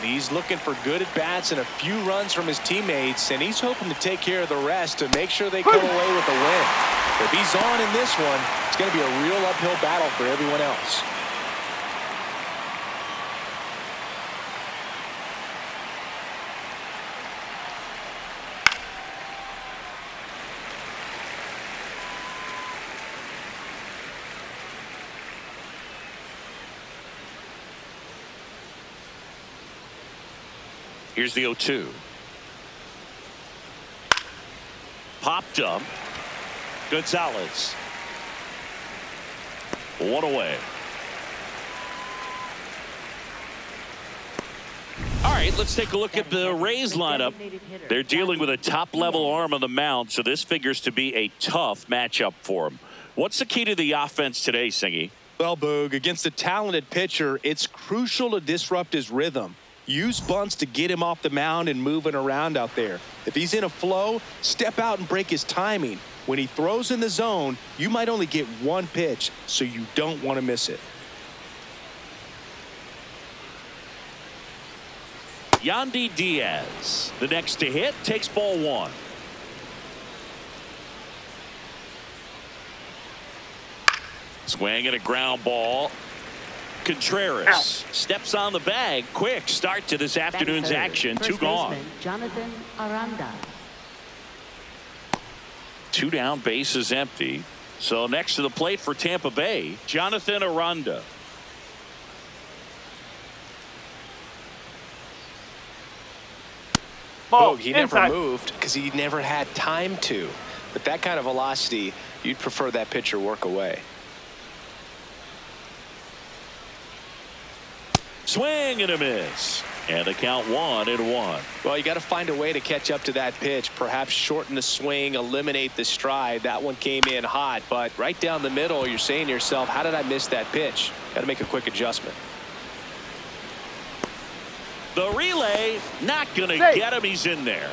He's looking for good at-bats and a few runs from his teammates, and he's hoping to take care of the rest to make sure they come away with a win. If he's on in this one, it's going to be a real uphill battle for everyone else. Here's the 0-2. Popped up. Gonzalez. One away. All right, let's take a look at the Rays lineup. They're dealing with a top-level arm on the mound, so this figures to be a tough matchup for them. What's the key to the offense today, Singy? Well, Boog, against a talented pitcher, it's crucial to disrupt his rhythm. Use bunts to get him off the mound and moving around out there. If he's in a flow, step out and break his timing. When he throws in the zone, you might only get one pitch, so you don't want to miss it. Yandy Diaz, the next to hit, takes ball one. Swing and a ground ball. Contreras steps on the bag. Quick start to this afternoon's action. Two gone. Jonathan Aranda. Two down, base is empty. So next to the plate for Tampa Bay, Jonathan Aranda. Oh, he never moved because he never had time to. With that kind of velocity, you'd prefer that pitcher work away. Swing and a miss. And the count 1-1. Well, you got to find a way to catch up to that pitch. Perhaps shorten the swing, eliminate the stride. That one came in hot, but right down the middle, you're saying to yourself, how did I miss that pitch? Got to make a quick adjustment. The relay, not going to get him. He's in there.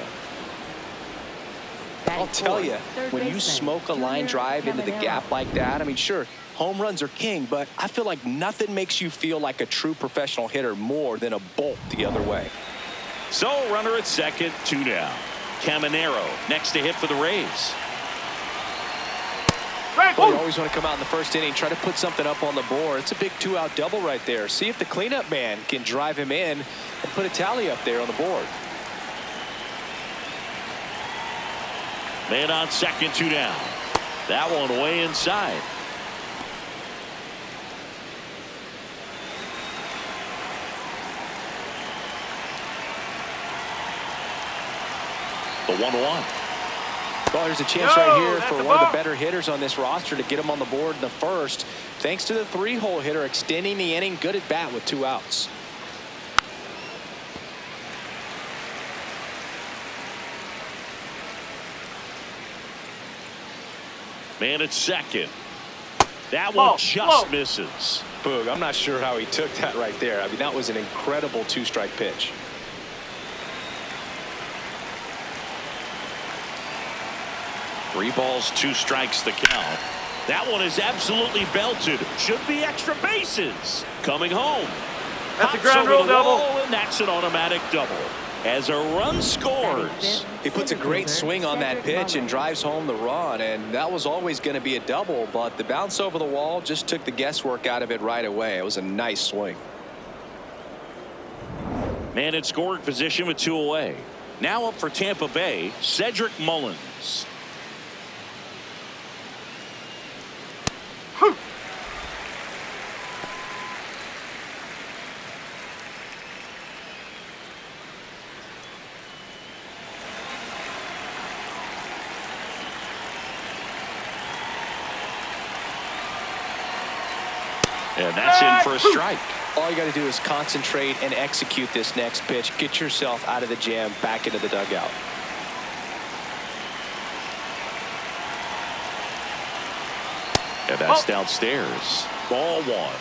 I'll tell you, when you smoke a line drive into the gap like that, I mean, sure, home runs are king, but I feel like nothing makes you feel like a true professional hitter more than a bolt the other way. So runner at second, two down. Caminero next to hit for the Rays. Well, you always want to come out in the first inning, try to put something up on the board. It's a big two-out double right there. See if the cleanup man can drive him in and put a tally up there on the board. Man on second, two down. That one way inside. The 1-1. Well, there's a chance right here for one of the better hitters on this roster to get him on the board in the first. Thanks to the three-hole hitter extending the inning. Good at bat with two outs. Man at second. That one just misses. Boog, I'm not sure how he took that right there. I mean, that was an incredible two-strike pitch. Three balls, two strikes the count. That one is absolutely belted. Should be extra bases. Coming home. That's a ground rule double. And that's an automatic double. As a run scores. He puts a great swing on that pitch and drives home the run, and that was always going to be a double, but the bounce over the wall just took the guesswork out of it right away. It was a nice swing. Man in scoring position with two away. Now up for Tampa Bay, Cedric Mullins. And that's in for a strike. All you got to do is concentrate and execute this next pitch. Get yourself out of the jam, back into the dugout. And that's downstairs. Ball one.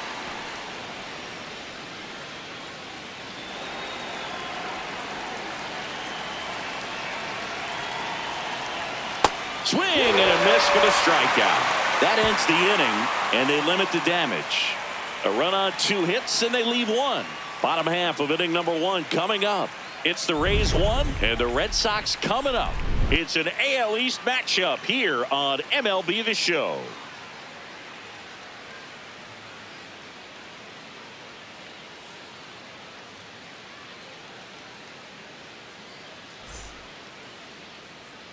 Swing and a miss for the strikeout. That ends the inning, and they limit the damage. A run on two hits, and they leave one. Bottom half of inning number 1 coming up. It's the Rays 1 and the Red Sox coming up. It's an AL East matchup here on MLB The Show.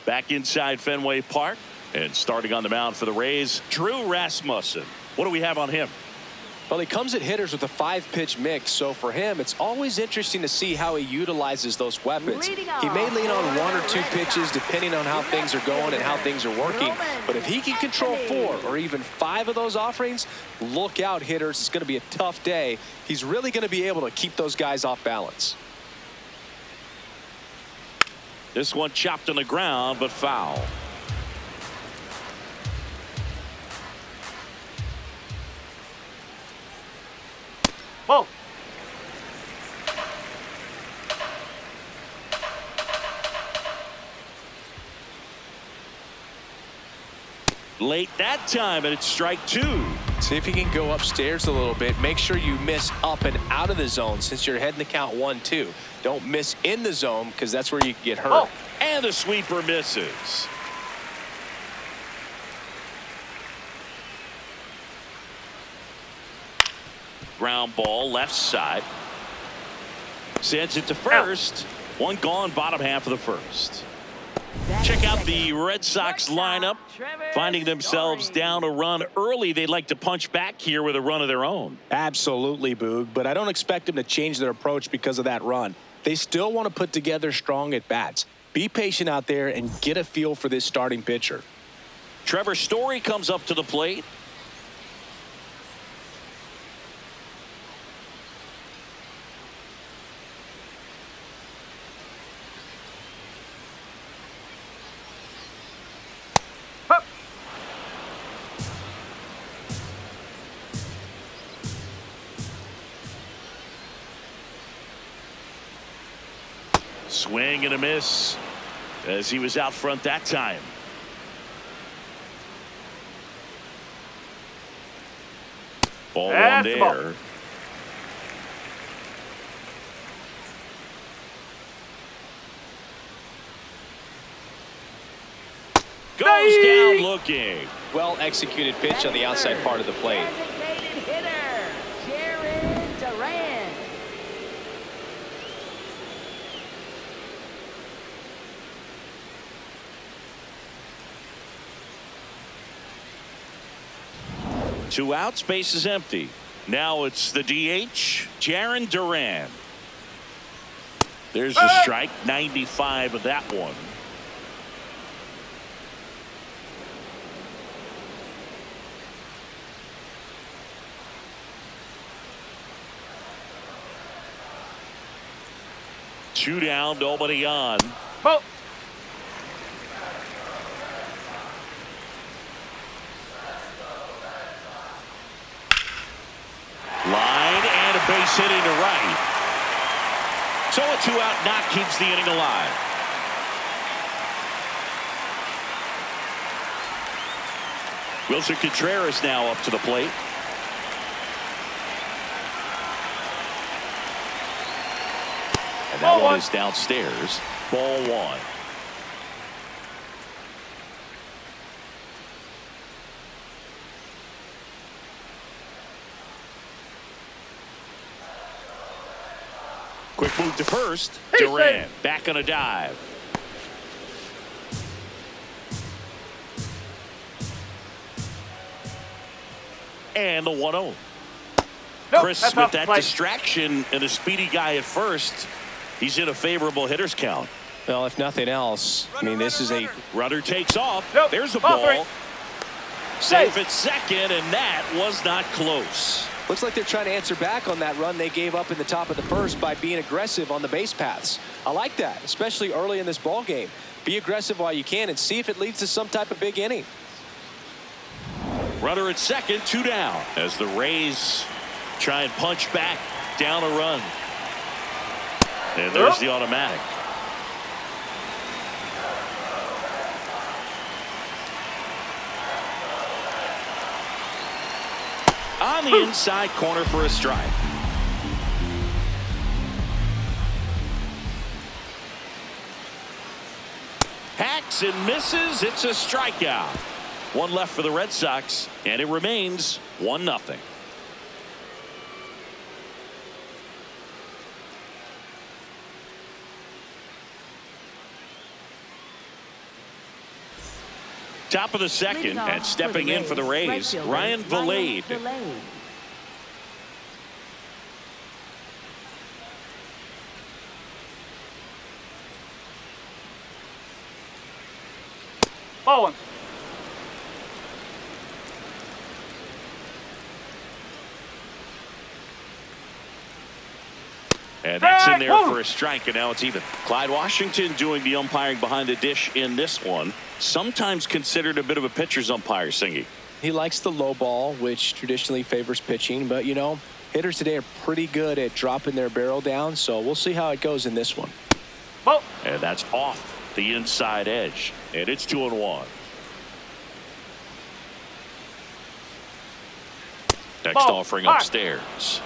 Back inside Fenway Park, and starting on the mound for the Rays, Drew Rasmussen. What do we have on him? Well, he comes at hitters with a 5-pitch mix, so for him, it's always interesting to see how he utilizes those weapons. He may lean on 1 or 2 pitches depending on how things are going and how things are working, but if he can control 4 or even 5 of those offerings, look out, hitters. It's going to be a tough day. He's really going to be able to keep those guys off balance. This one chopped on the ground, but foul. Ball. Late that time, and it's strike 2. See if you can go upstairs a little bit. Make sure you miss up and out of the zone since you're heading to count 1-2. Don't miss in the zone because that's where you get hurt. Oh. And the sweeper misses. Ground ball left side. Sends it to first. One gone, bottom half of the first. Check out the Red Sox lineup. Finding themselves down a run early, they'd like to punch back here with a run of their own. Absolutely, Boog, but I don't expect them to change their approach because of that run. They still want to put together strong at-bats. Be patient out there and get a feel for this starting pitcher. Trevor Story comes up to the plate. Swing and a miss as he was out front that time. Ball one there. Ball. Goes down looking. Well executed pitch on the outside part of the plate. Two outs, base is empty. Now it's the DH, Jarren Duran. There's the strike, 95 of that one. Two down, nobody on. Ball. Line and a base hit into right. So a 2-out knock keeps the inning alive. Wilson Contreras now up to the plate. And that one is downstairs. Ball one. Quick move to first. Duran back on a dive. And the 1-0. Nope, Chris with that distraction and a speedy guy at first. He's in a favorable hitter's count. Well, if nothing else, I mean, this is a runner takes off. Nope. There's a Ball ball. three. Safe at second, and that was not close. looks like they're trying to answer back on that run they gave up in the top of the first by being aggressive on the base paths. I like that, especially early in this ball game. Be aggressive while you can and see if it leads to some type of big inning. Runner at second, 2 down as the Rays try and punch back down a run. And there's the automatic. On the inside corner for a strike. And misses. It's a strikeout. One left for the Red Sox, and it remains 1-0. Top of the second, and stepping in for the Rays, Ryan Vilade. Ball one. And that's in there for a strike, and now it's even. Clyde Washington doing the umpiring behind the dish in this one. Sometimes considered a bit of a pitcher's umpire, Singy. He likes the low ball, which traditionally favors pitching. But, you know, hitters today are pretty good at dropping their barrel down. So we'll see how it goes in this one. Ball. And that's off the inside edge. And it's 2-1. Next Ball. offering Mark. upstairs.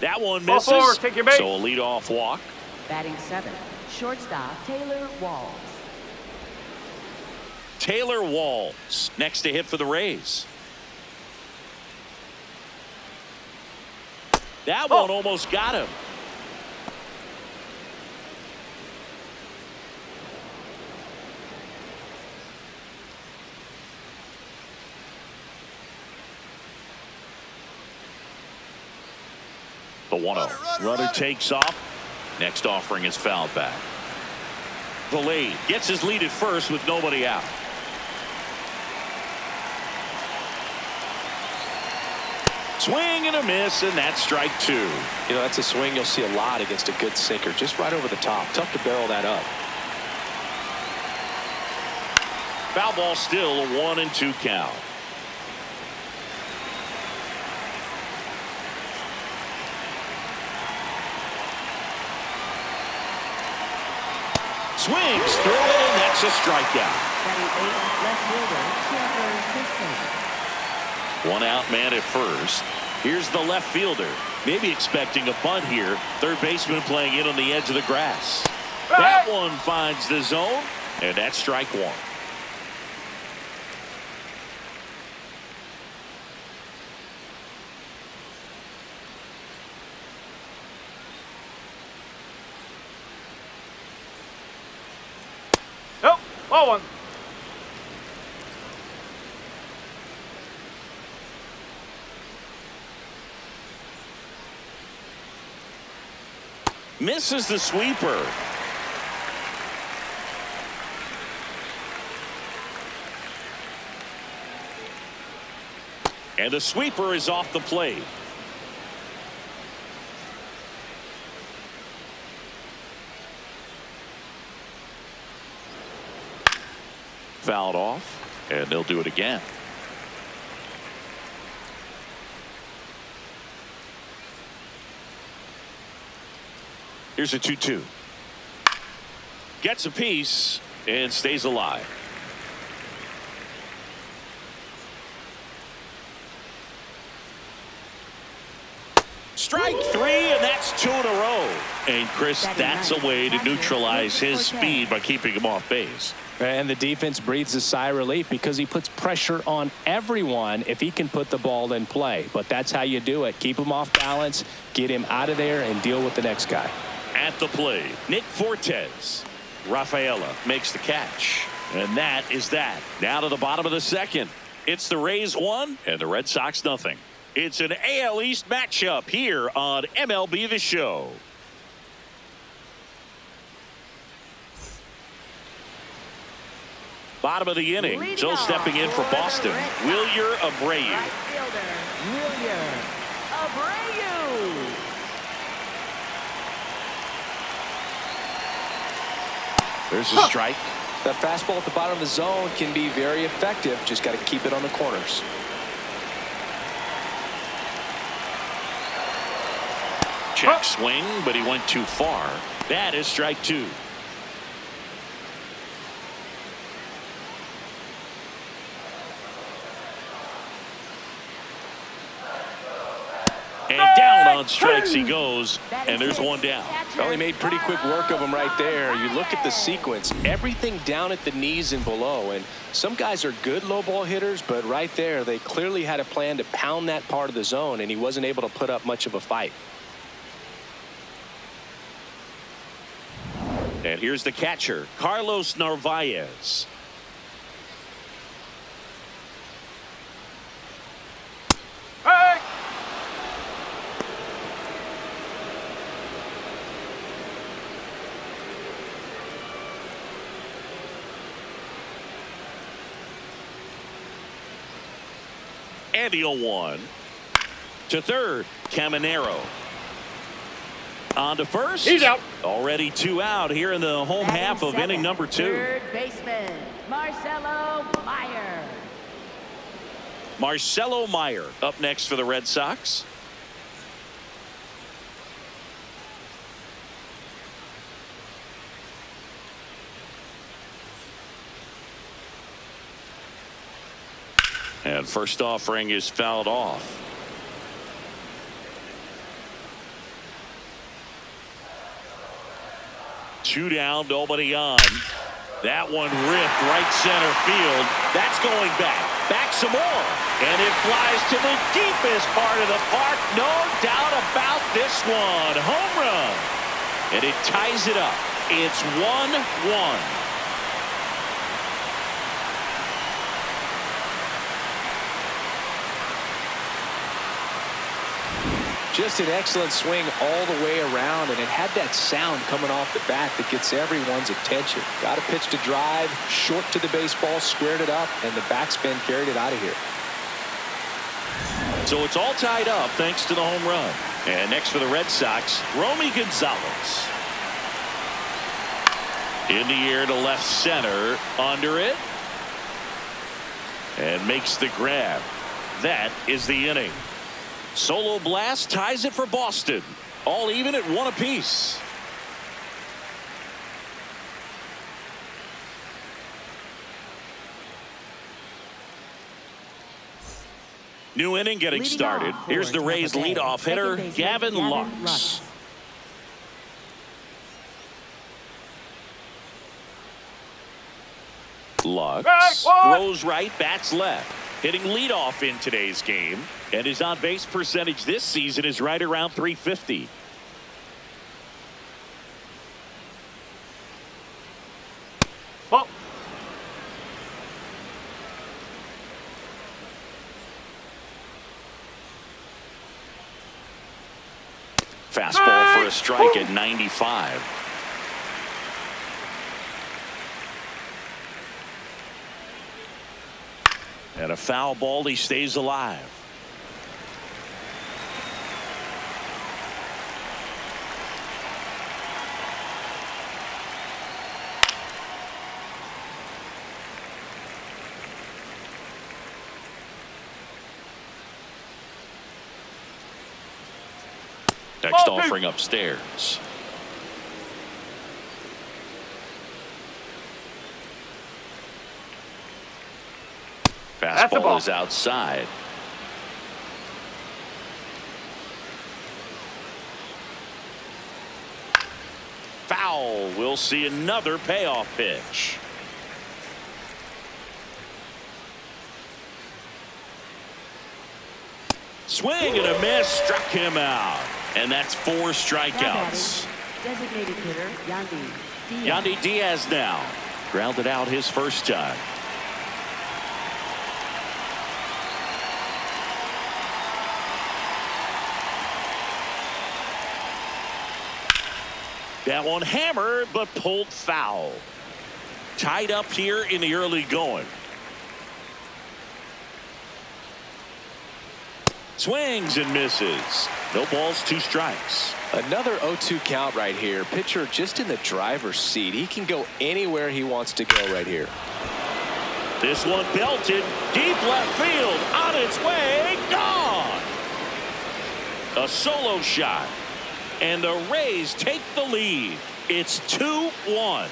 That one misses. Ball four, take your bait. So a leadoff walk. Batting 7, shortstop Taylor Walls. Taylor Walls next to hit for the Rays. That one almost got him. The 1-0. Runner takes off. Next offering is fouled back. Vilade gets his lead at first with nobody out. Swing and a miss, and that's strike 2. You know, that's a swing you'll see a lot against a good sinker. Just right over the top. Tough to barrel that up. Foul ball still, a 1-2 count. Swings through it, and that's a strikeout. Batting 8, left fielder Chandler Simpson. One out man at first. Here's the left fielder. Maybe expecting a bunt here. Third baseman playing in on the edge of the grass. That one finds the zone, and that's strike 1. Nope. Ball one. Misses the sweeper. And the sweeper is off the plate. Fouled off, and they'll do it again. Here's a 2-2. Gets a piece and stays alive. Strike 3, and that's 2 in a row. And Chris, that's a way to neutralize his speed by keeping him off base. And the defense breathes a sigh of relief because he puts pressure on everyone if he can put the ball in play. But that's how you do it. Keep him off balance, get him out of there, and deal with the next guy. At the plate, Nick Fortes. Rafaela makes the catch. And that is that. Now to the bottom of the second. It's the Rays 1 and the Red Sox nothing. It's an AL East matchup here on MLB The Show. Bottom of the inning. Still stepping in for Boston. Wilyer Abreu. Right fielder Wilyer Abreu. There's a strike. That fastball at the bottom of the zone can be very effective. Just got to keep it on the corners. Check swing, but he went too far. That is strike 2. And down on strikes he goes, and there's one down. Well, he made pretty quick work of him right there. You look at the sequence, everything down at the knees and below. And some guys are good low ball hitters, but right there, they clearly had a plan to pound that part of the zone, and he wasn't able to put up much of a fight. And here's the catcher, Carlos Narvaez. Hey! And the 0-1. To third, Caminero. On to first. He's out. Already 2 out here in the home half of inning number 2. Third baseman, Marcelo Meyer. Marcelo Meyer up next for the Red Sox. And first offering is fouled off. Two down, nobody on. That one ripped right center field. That's going back. Back some more. And it flies to the deepest part of the park. No doubt about this one. Home run. And it ties it up. It's 1-1. Just an excellent swing all the way around, and it had that sound coming off the bat that gets everyone's attention. Got a pitch to drive, short to the baseball, squared it up, and the backspin carried it out of here. So it's all tied up thanks to the home run. And next for the Red Sox, Romy Gonzalez. In the air to left center, under it, and makes the grab. That is the inning. Solo blast ties it for Boston. All even at 1 apiece. New inning getting Leading started. off Here's the for Rays Tampa Bay, leadoff hitter, second baseman Gavin Lux. Lux. Lux throws right, bats left. Hitting leadoff in today's game, and his on-base percentage this season is right around .350. Ball. Fastball for a strike at 95. And a foul ball, he stays alive. Next offering upstairs. Fastball is outside. Foul. We'll see another payoff pitch. Swing and a miss, struck him out. And that's 4 strikeouts. Designated hitter, Yandy Diaz. Yandy Diaz now. Grounded out his first time. That one hammered, but pulled foul. Tied up here in the early going. Swings and misses. No balls, 2 strikes. Another 0-2 count right here. Pitcher just in the driver's seat. He can go anywhere he wants to go right here. This one belted deep left field. On its way, gone. A solo shot. And the Rays take the lead. It's 2-1.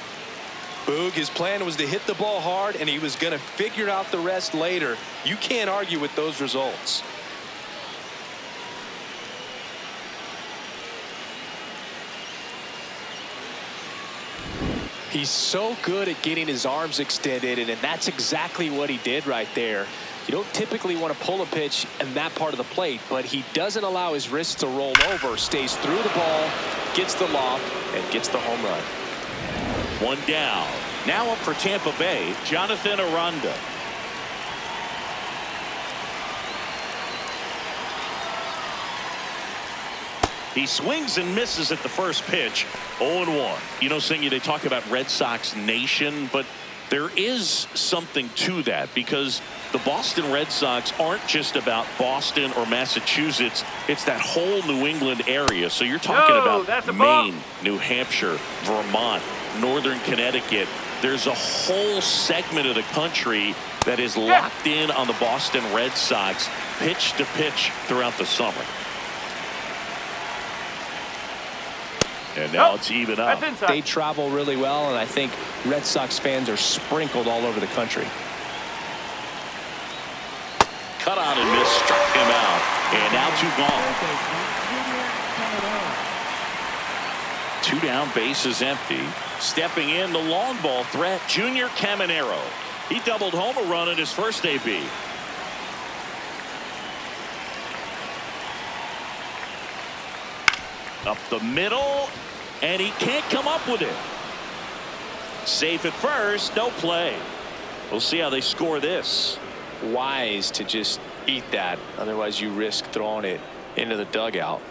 Boog, his plan was to hit the ball hard, and he was going to figure out the rest later. You can't argue with those results. He's so good at getting his arms extended, and that's exactly what he did right there. You don't typically want to pull a pitch in that part of the plate, but he doesn't allow his wrists to roll over, stays through the ball, gets the loft, and gets the home run. One down. Now up for Tampa Bay, Jonathan Aranda. He swings and misses at the first pitch. 0-1. You know, Singy, they talk about Red Sox Nation, but there is something to that because the Boston Red Sox aren't just about Boston or Massachusetts. It's that whole New England area. So you're talking about Maine, New Hampshire, Vermont, Northern Connecticut. There's a whole segment of the country that is locked in on the Boston Red Sox pitch to pitch throughout the summer. And now it's even up. They travel really well, and I think Red Sox fans are sprinkled all over the country. Cut on and miss, struck him out, and now 2 gone. 2 down, bases empty. Stepping in, the long ball threat, Junior Caminero. He doubled home a run in his first AB. Up the middle, and he can't come up with it. Safe at first, no play. We'll see how they score this. Wise to just eat that, otherwise you risk throwing it into the dugout.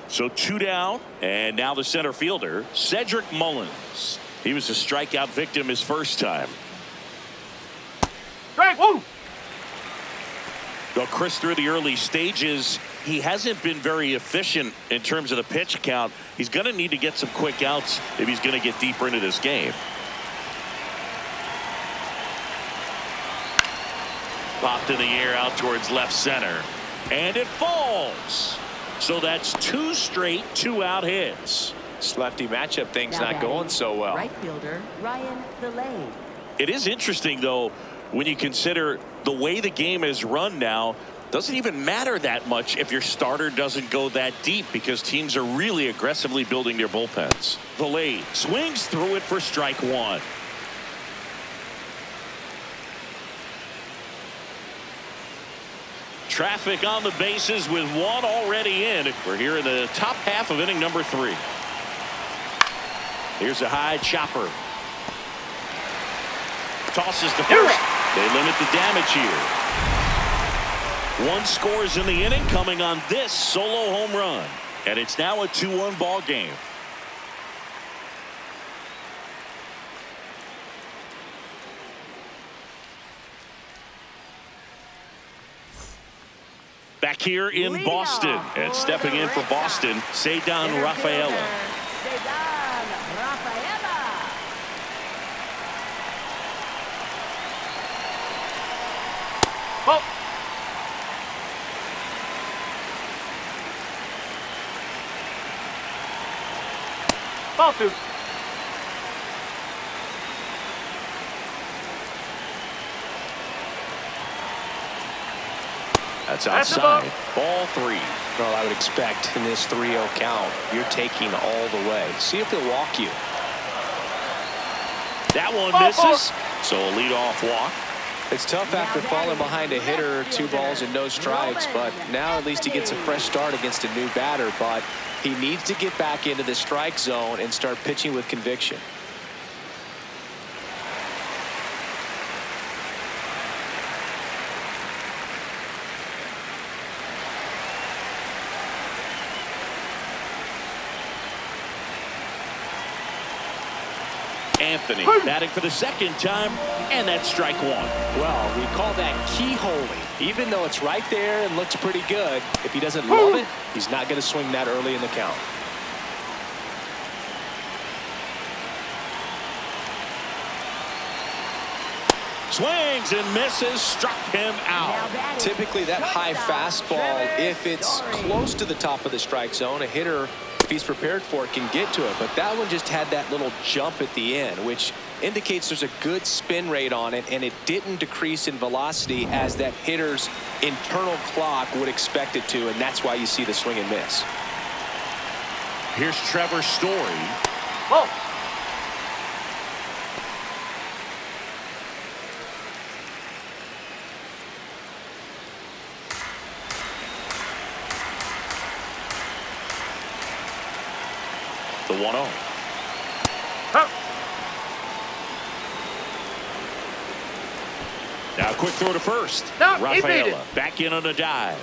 So 2 down, and now the center fielder, Cedric Mullins. He was a strikeout victim his first time. Strike, woo! Well, Chris, through the early stages, he hasn't been very efficient in terms of the pitch count. He's going to need to get some quick outs if he's going to get deeper into this game. Popped in the air out towards left center, and it falls. So that's 2 straight 2-out hits. This lefty matchup thing's not going so well. Right fielder Ryan Delay. It is interesting, though, when you consider the way the game is run now. Doesn't even matter that much if your starter doesn't go that deep because teams are really aggressively building their bullpens. Delay swings through it for strike 1. Traffic on the bases with 1 already in. We're here in the top half of inning number 3. Here's a high chopper. Tosses to first. They limit the damage here. 1 scores in the inning coming on this solo home run. And it's now a 2-1 ball game. Back here in Boston, and stepping in for Boston, Cedric Rafaela. Oh. Ball 2. That's outside. Ball 3. Well, I would expect in this 3-0 count, you're taking all the way. See if he'll walk you. That one misses. So a leadoff walk. It's tough after falling behind a hitter, 2 balls and no strikes, but now at least he gets a fresh start against a new batter. But he needs to get back into the strike zone and start pitching with conviction. Anthony batting for the second time, and that's strike 1. Well, we call that keyholing. Even though it's right there and looks pretty good, if he doesn't love it, he's not going to swing that early in the count. Swings and misses, struck him out. Typically that high fastball, if it's close to the top of the strike zone, a hitter, if he's prepared for it, can get to it. But that one just had that little jump at the end, which indicates there's a good spin rate on it, and it didn't decrease in velocity as that hitter's internal clock would expect it to, and that's why you see the swing and miss. Here's Trevor Story. Whoa. The 1-0. Now quick throw to first. No, he beat it. Rafaela back in on a dive.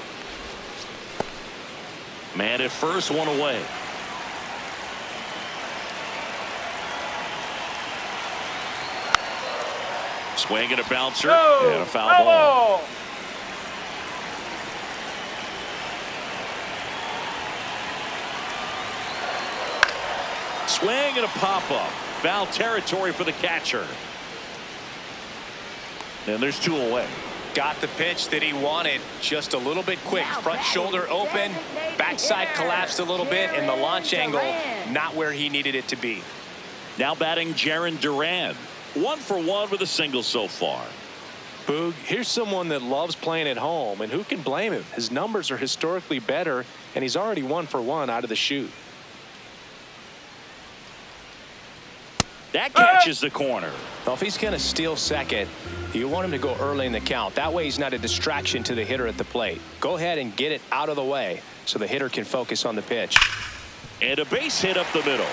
Man at first, one away. Swing and a bouncer and a foul ball. Swing and a pop-up. Foul territory for the catcher. And there's two away. Got the pitch that he wanted, just a little bit quick. Front shoulder open, backside collapsed a little bit, and the launch angle not where he needed it to be. Now batting Jarren Duran. 1 for 1 with a single so far. Boog, here's someone that loves playing at home, and who can blame him? His numbers are historically better, and he's already 1 for 1 out of the chute. That catches the corner. Well, if he's going to steal second, you want him to go early in the count. That way he's not a distraction to the hitter at the plate. Go ahead and get it out of the way so the hitter can focus on the pitch. And a base hit up the middle.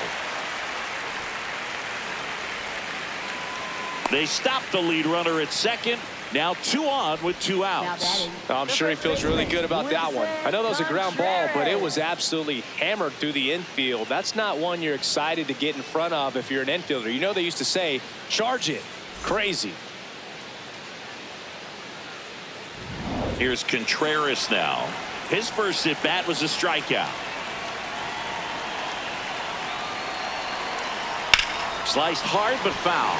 They stopped the lead runner at second. Now 2 on with 2 outs. I'm sure he feels really good about that one. I know that was a ground ball, but it was absolutely hammered through the infield. That's not one you're excited to get in front of if you're an infielder. You know they used to say, charge it. Crazy. Here's Contreras now. His first at bat was a strikeout. Sliced hard but foul.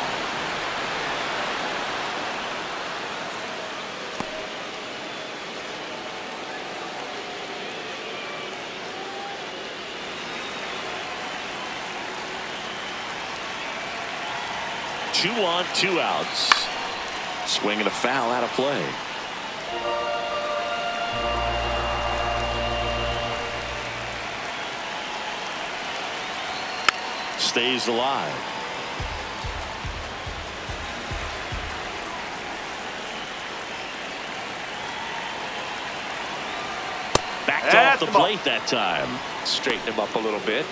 Two on, 2 outs. Swing and a foul out of play. Stays alive. Backed off the plate that time. Straighten him up a little bit.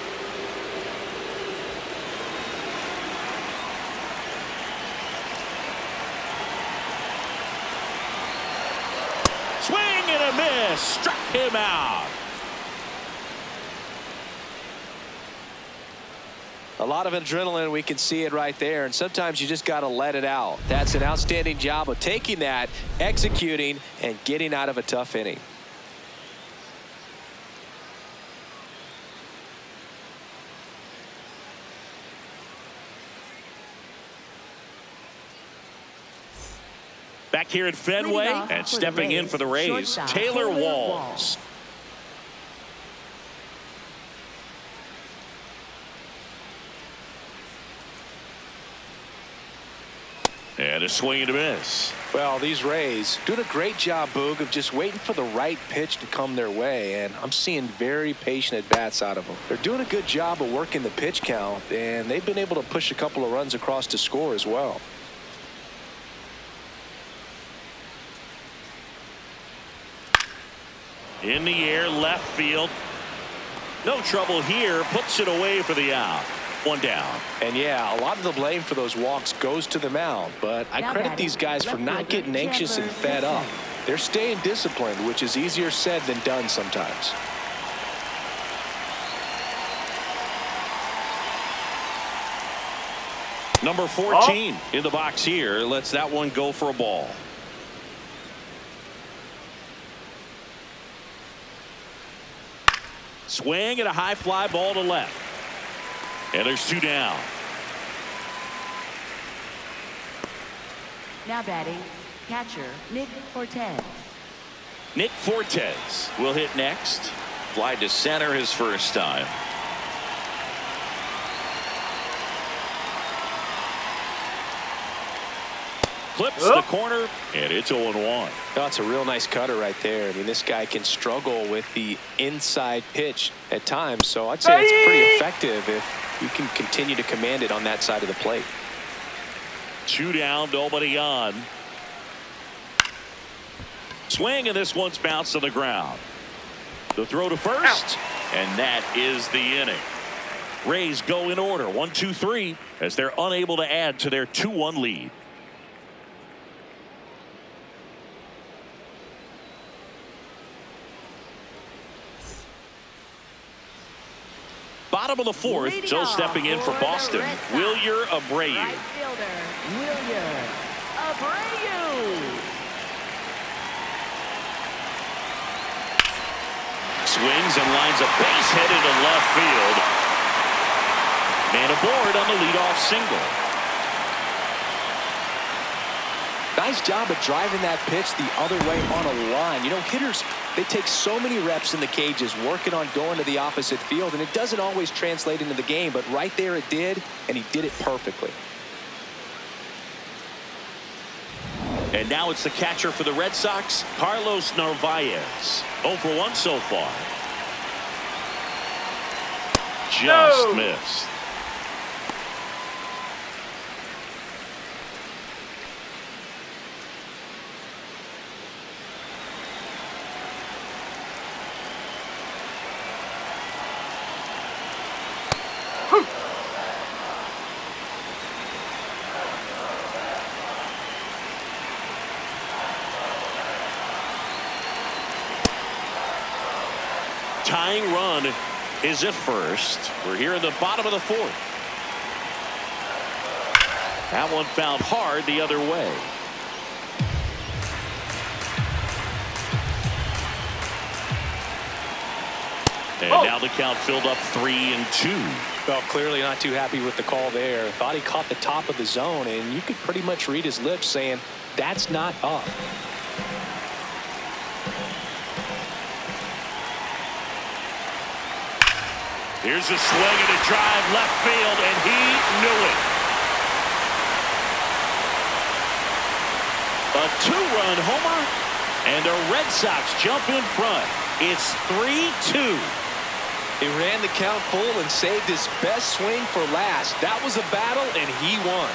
Swing and a miss. Struck him out. A lot of adrenaline, we can see it right there, and sometimes you just got to let it out. That's an outstanding job of taking that, executing, and getting out of a tough inning. Back here at Fenway, and stepping in for the Rays, Taylor Walls. And a swing and a miss. Well, these Rays doing a great job, Boog, of just waiting for the right pitch to come their way, and I'm seeing very patient at-bats out of them. They're doing a good job of working the pitch count, and they've been able to push a couple of runs across to score as well. In the air, left field. No trouble here. Puts it away for the out. 1 down. And yeah, a lot of the blame for those walks goes to the mound, but I credit these guys for not getting anxious and fed up. They're staying disciplined, which is easier said than done sometimes. Number 14 in the box here. Lets that one go for a ball. Swing and a high fly ball to left. And there's 2 down. Now batting, catcher Nick Fortes. Nick Fortes will hit next. Fly to center his first time. Clips the corner, and it's 0-1. That's a real nice cutter right there. I mean, this guy can struggle with the inside pitch at times, so I'd say it's pretty effective if you can continue to command it on that side of the plate. 2 down, nobody on. Swing, and this one's bounced to the ground. The throw to first, and that is the inning. Rays go in order 1-2-3 as they're unable to add to their 2-1 lead. Bottom of the fourth, so stepping in for Boston, Wilyer Abreu. Right fielder, Wilyer Abreu. Swings and lines a base hit into left field. Man aboard on the leadoff single. Nice job of driving that pitch the other way on a line. You know, hitters, they take so many reps in the cages working on going to the opposite field, and it doesn't always translate into the game, but right there it did, and he did it perfectly. And now it's the catcher for the Red Sox, Carlos Narvaez. 0 for 1 so far. Just missed. Tying run is at first. We're here in the bottom of the fourth. That one fouled hard the other way. And now the count filled up 3-2. Well, clearly not too happy with the call there. Thought he caught the top of the zone, and you could pretty much read his lips saying, that's not up. Here's a swing and a drive left field, and he knew it. A 2-run homer, and the Red Sox jump in front. It's 3-2. He ran the count full and saved his best swing for last. That was a battle, and he won.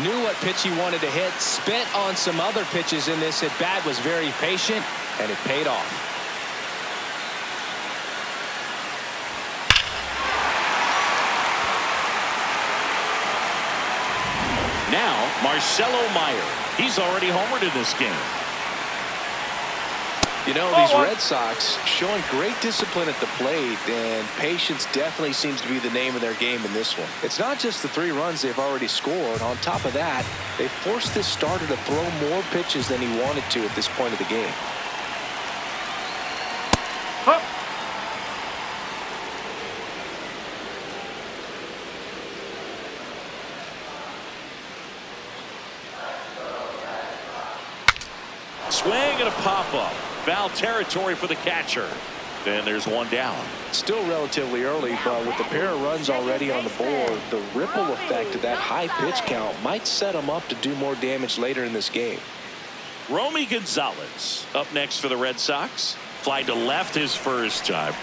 Knew what pitch he wanted to hit, spent on some other pitches in this at bat, was very patient, and it paid off. Now, Marcelo Meyer. He's already homered in this game. You know, these Red Sox showing great discipline at the plate, and patience definitely seems to be the name of their game in this one. It's not just the 3 runs they've already scored. On top of that, they forced this starter to throw more pitches than he wanted to at this point of the game. Swing and a pop-up. Foul territory for the catcher. Then there's one down. Still relatively early, but with the pair of runs already on the board, the ripple effect of that high pitch count might set them up to do more damage later in this game. Romy Gonzalez up next for the Red Sox. Fly to left his first time.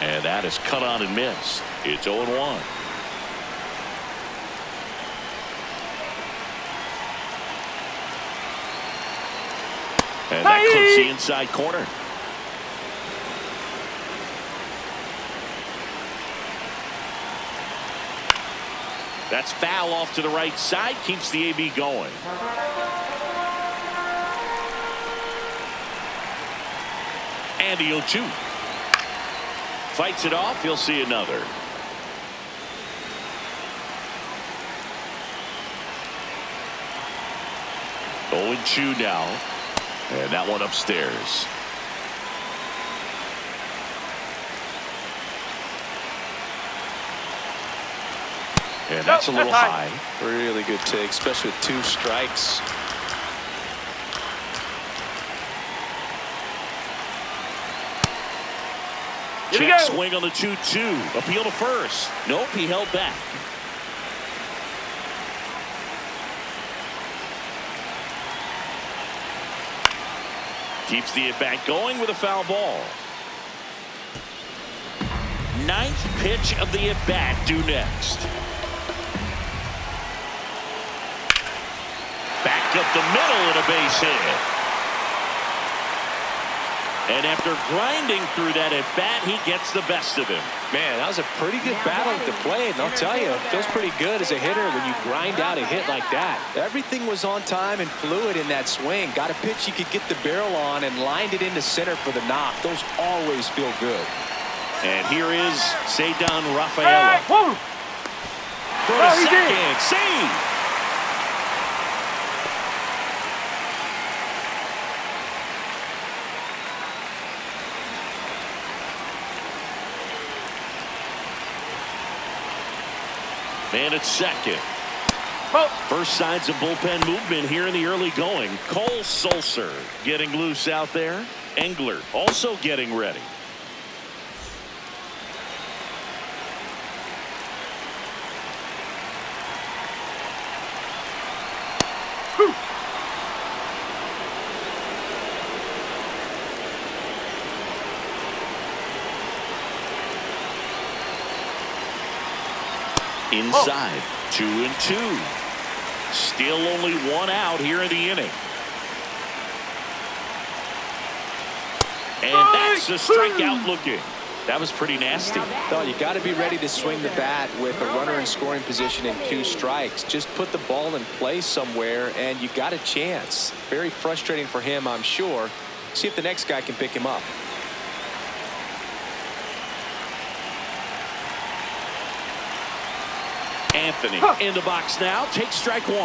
And that is cut on and missed. It's 0-1. And that clips the inside corner. That's foul off to the right side. Keeps the AB going. And the 0-2. Fights it off. He'll see another. Oh, 0-2 now. And that one upstairs. And that's a little high. Really good take, especially with 2 strikes. Check swing on the 2-2. Appeal to first. Nope, he held back. Keeps the at-bat going with a foul ball. 9th pitch of the at-bat due next. Back up the middle and a base hit. And after grinding through that at bat, he gets the best of him. Man, that was a pretty good battle at the plate, and I'll tell you, it feels pretty good as a hitter when you grind out a hit like that. Everything was on time and fluid in that swing. Got a pitch you could get the barrel on and lined it into center for the knock. Those always feel good. And here is Cedar Rafaela. For a second, save. Man at second. First signs of bullpen movement here in the early going. Cole Sulser getting loose out there. Engler also getting ready. Inside, 2-2. Still only one out here in the inning. And that's a strikeout looking. That was pretty nasty. No, you got to be ready to swing the bat with a runner in scoring position and 2 strikes. Just put the ball in play somewhere and you got a chance. Very frustrating for him, I'm sure. See if the next guy can pick him up. Anthony in the box now. Takes strike 1.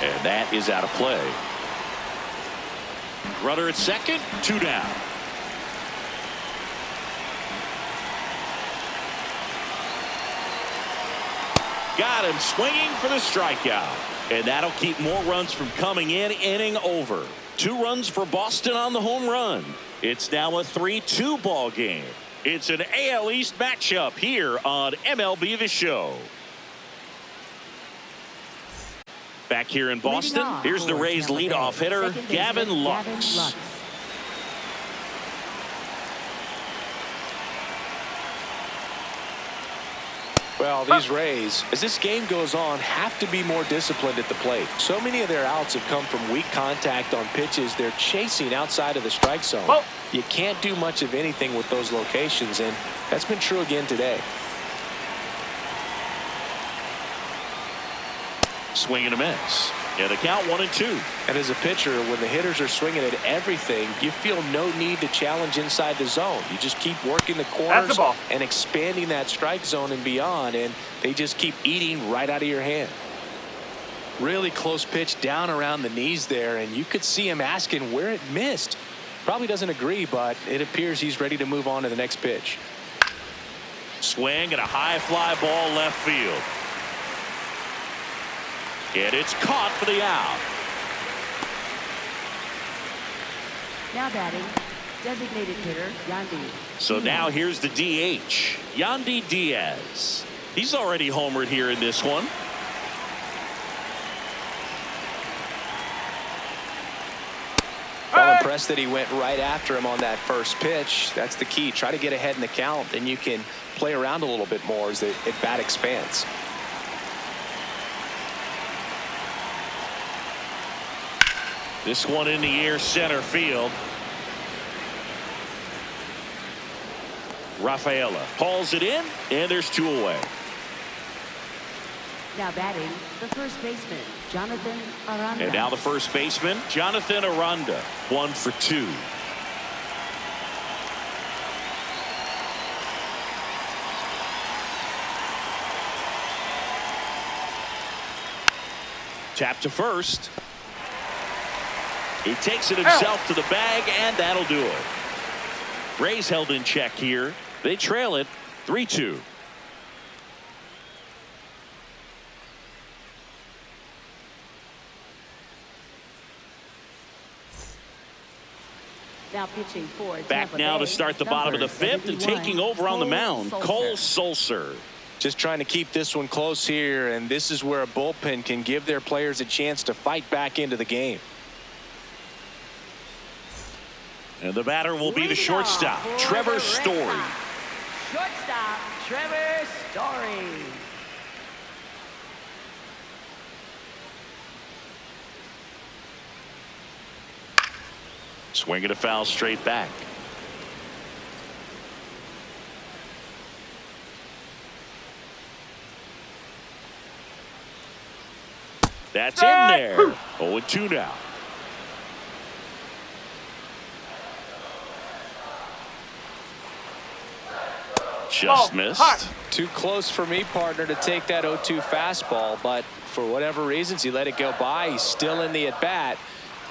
And that is out of play. Runner at second, 2 down. Got him swinging for the strikeout. And that'll keep more runs from coming in. Inning over. 2 runs for Boston on the home run. It's now a 3-2 ball game. It's an AL East matchup here on MLB The Show. Back here in Boston, here's the Rays leadoff hitter, Gavin Lux. Well, these Rays, as this game goes on, have to be more disciplined at the plate. So many of their outs have come from weak contact on pitches they're chasing outside of the strike zone. You can't do much of anything with those locations, and that's been true again today. Swing and a miss. Yeah, the count 1-2. And as a pitcher, when the hitters are swinging at everything, you feel no need to challenge inside the zone. You just keep working the corners and expanding that strike zone and beyond, and they just keep eating right out of your hand. Really close pitch down around the knees there, and you could see him asking where it missed. Probably doesn't agree, but it appears he's ready to move on to the next pitch. Swing and a high fly ball left field. And it's caught for the out. Now batting, designated hitter, Yandy. So now here's the DH, Yandy Diaz. He's already homered here in this one. Well, impressed that he went right after him on that first pitch. That's the key. Try to get ahead in the count, then you can play around a little bit more as the at-bat expands. This one in the air, center field. Rafaela hauls it in, and there's 2 away. Now batting, the first baseman, Jonathan Aranda. And now the first baseman, Jonathan Aranda, 1 for 2. Tap to first. He takes it himself to the bag, and that'll do it. Rays held in check here. They trail it 3-2. Now pitching for Back Tampa now Bay, to start the bottom of the 5th, and taking over on the mound, Cole Sulser. Just trying to keep this one close here, and this is where a bullpen can give their players a chance to fight back into the game. And the batter will be the shortstop, Trevor Story. Shortstop, Trevor Story. Swinging a foul straight back. That's in there. 0-2 now. Just missed. Too close for me, partner, to take that 0-2 fastball, but for whatever reasons, he let it go by. He's still in the at-bat.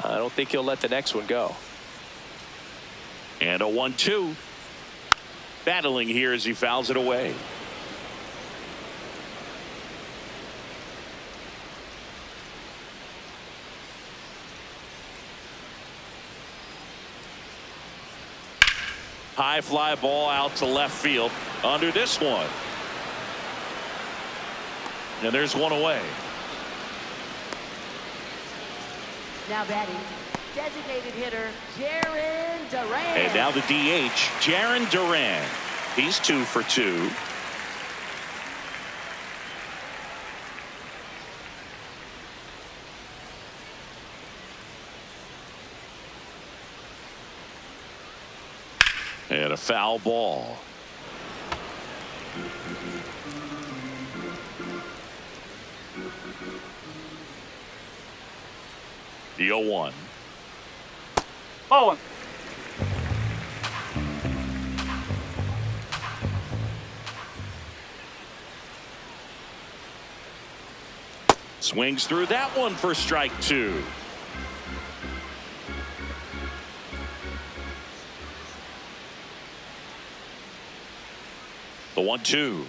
I don't think he'll let the next one go. And a 1-2. Battling here as he fouls it away. High fly ball out to left field under this one. And there's one away. Now batting, designated hitter, Jaron Duran. And now the DH, Jaron Duran. He's 2 for 2. And a foul ball. The 0-1. Ball one. Swings through that one for strike 2. The 1-2.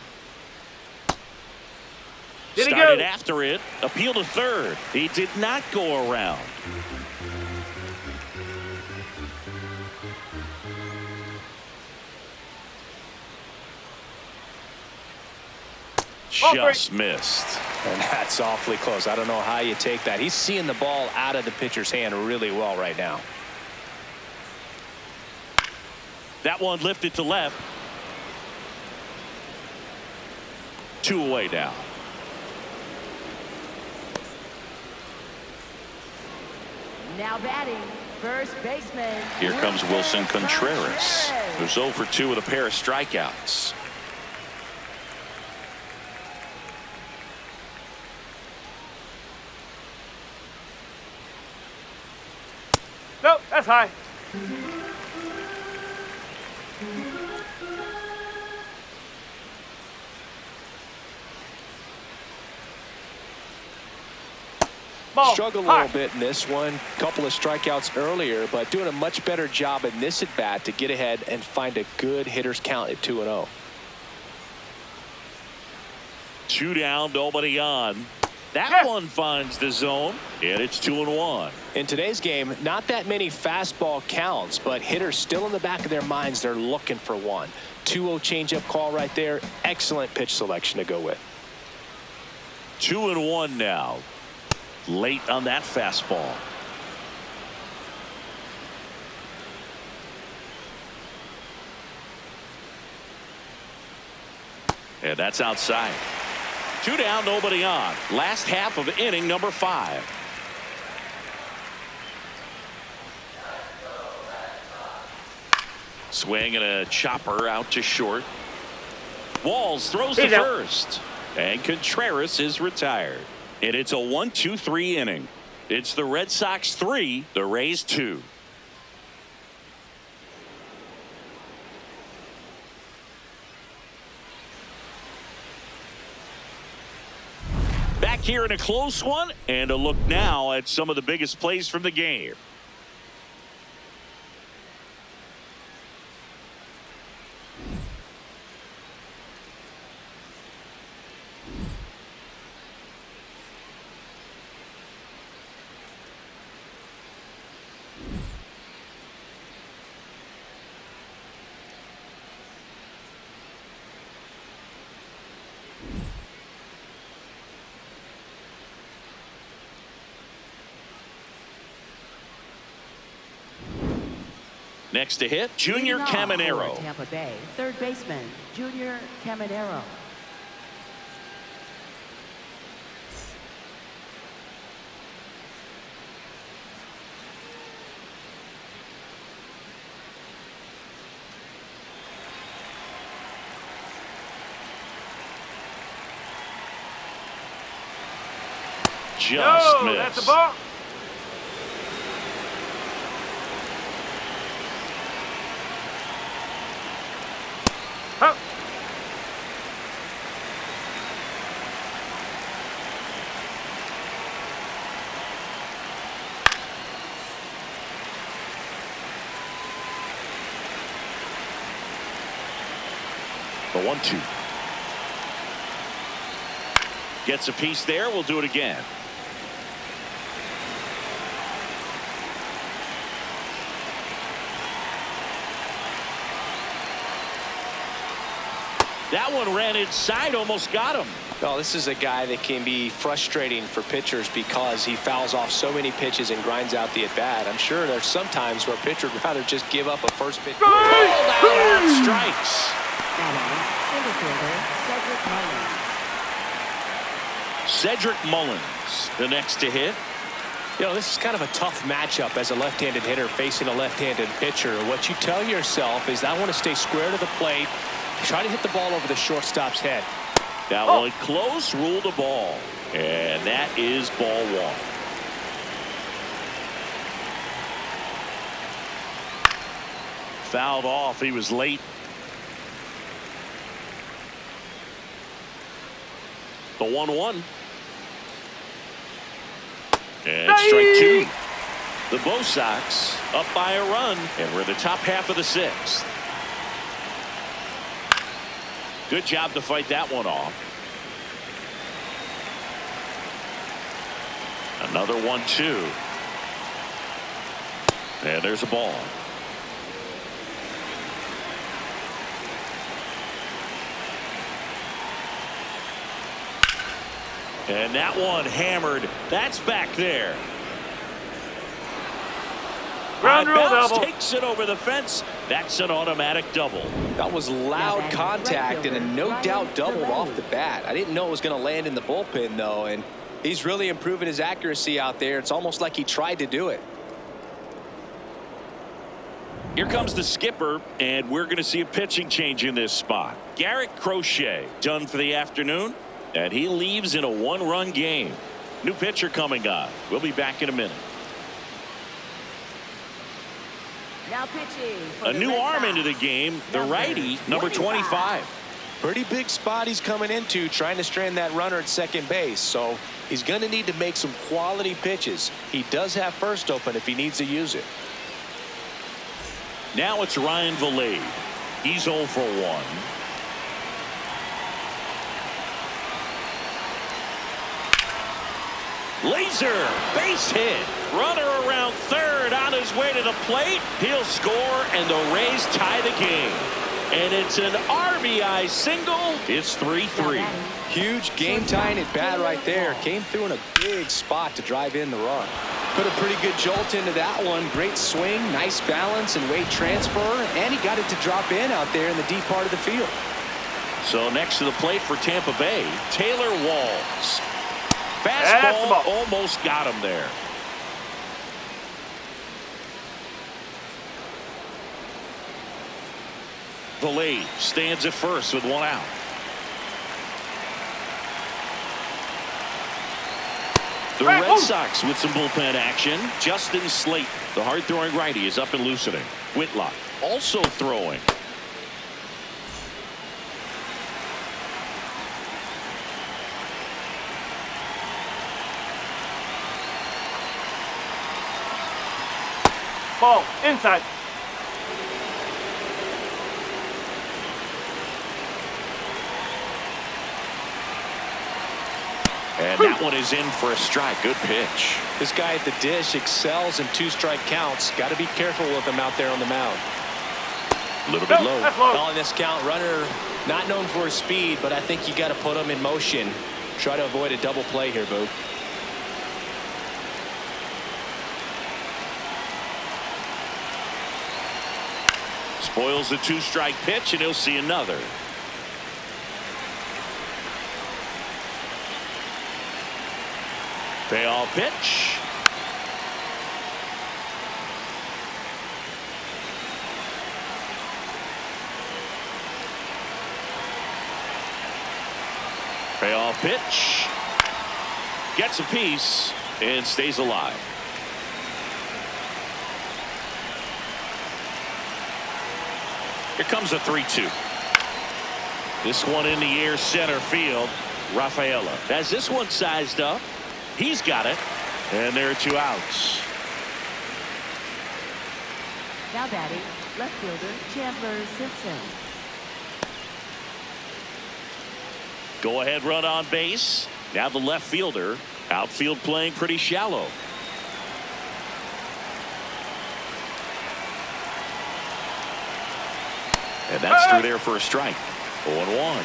Started after it. Appeal to third. He did not go around. Just missed. And that's awfully close. I don't know how you take that. He's seeing the ball out of the pitcher's hand really well right now. That one lifted to left. 2 away now. Now batting, first baseman. Here comes Wilson Contreras, who's 0 for 2 with a pair of strikeouts. Nope, that's high. Ball. Struggled a little bit in this one. Couple of strikeouts earlier, but doing a much better job in this at bat to get ahead and find a good hitter's count at 2-0. 2 down, nobody on. That one finds the zone, and it's 2-1. In today's game, not that many fastball counts, but hitters still in the back of their minds, they're looking for one. 2-0 changeup call right there. Excellent pitch selection to go with. 2-1 now. Late on that fastball. And that's outside. 2 down, nobody on. Last half of inning number 5. Swing and a chopper out to short. Walls throws to first. And Contreras is retired. And it's a 1-2-3 inning. It's the Red Sox 3, the Rays 2. Back here in a close one, and a look now at some of the biggest plays from the game. Next to hit, Junior Caminero. Tampa Bay, third baseman, Junior Caminero. Just missed. That's a ball. Huh. The 1-2. Gets a piece there. We'll do it again. That one ran inside, almost got him. Well, this is a guy that can be frustrating for pitchers because he fouls off so many pitches and grinds out the at-bat. I'm sure there's some times where a pitcher would rather just give up a first pitch. Pulled out, strikes. Cedric Mullins, the next to hit. You know, this is kind of a tough matchup as a left-handed hitter facing a left-handed pitcher. What you tell yourself is, I want to stay square to the plate, try to hit the ball over the shortstop's head. That one close, ruled a ball. And that is ball one. Fouled off. He was late. The 1-1. And strike two. The Bo Sox up by a run, and we're in the top half of the sixth. Good job to fight that one off. Another 1-2. And there's a ball. And that one hammered. That's back there. Ground rule Bounce double. takes it over the fence. That's an automatic double. That was loud contact and a no doubt doubled off the bat. I didn't know it was going to land in the bullpen, though, and he's really improving his accuracy out there. It's almost like he tried to do it. Here comes the skipper, and we're going to see a pitching change in this spot. Garrett Crochet done for the afternoon, and he leaves in a one-run game. New pitcher coming on. We'll be back in a minute. Now pitching. A new arm into the game, the righty, number 25. Pretty big spot he's coming into, trying to strand that runner at second base. So he's going to need to make some quality pitches. He does have first open if he needs to use it. Now it's Ryan Valade. He's 0 for 1. Laser base hit. Runner around third on his way to the plate. He'll score, and the Rays tie the game. And it's an RBI single. It's 3-3. Huge game tying at bat right there. Came through in a big spot to drive in the run. Put a pretty good jolt into that one. Great swing, nice balance and weight transfer, and he got it to drop in out there in the deep part of the field. So next to the plate for Tampa Bay, Taylor Walls. Fastball almost got him there. Valade stands at first with one out. The Red Sox with some bullpen action. Justin Slate, the hard-throwing righty, is up and loosening. Whitlock also throwing. Ball inside. And that one is in for a strike. Good pitch. This guy at the dish excels in two-strike counts. Got to be careful with him out there on the mound. A little bit low. That's low. On this count, runner not known for his speed, but I think you got to put him in motion. Try to avoid a double play here, Boo. Spoils the two-strike pitch, and he'll see another. Payoff pitch. Payoff pitch. gets a piece and stays alive. Here comes a 3-2. This one in the air center field. Rafaela has this one sized up. He's got it. And there are 2 outs. Now batting, left fielder Chandler Simpson. Go ahead run on base. Now the left fielder. Outfield playing pretty shallow. And that's through there for a strike. 0-1.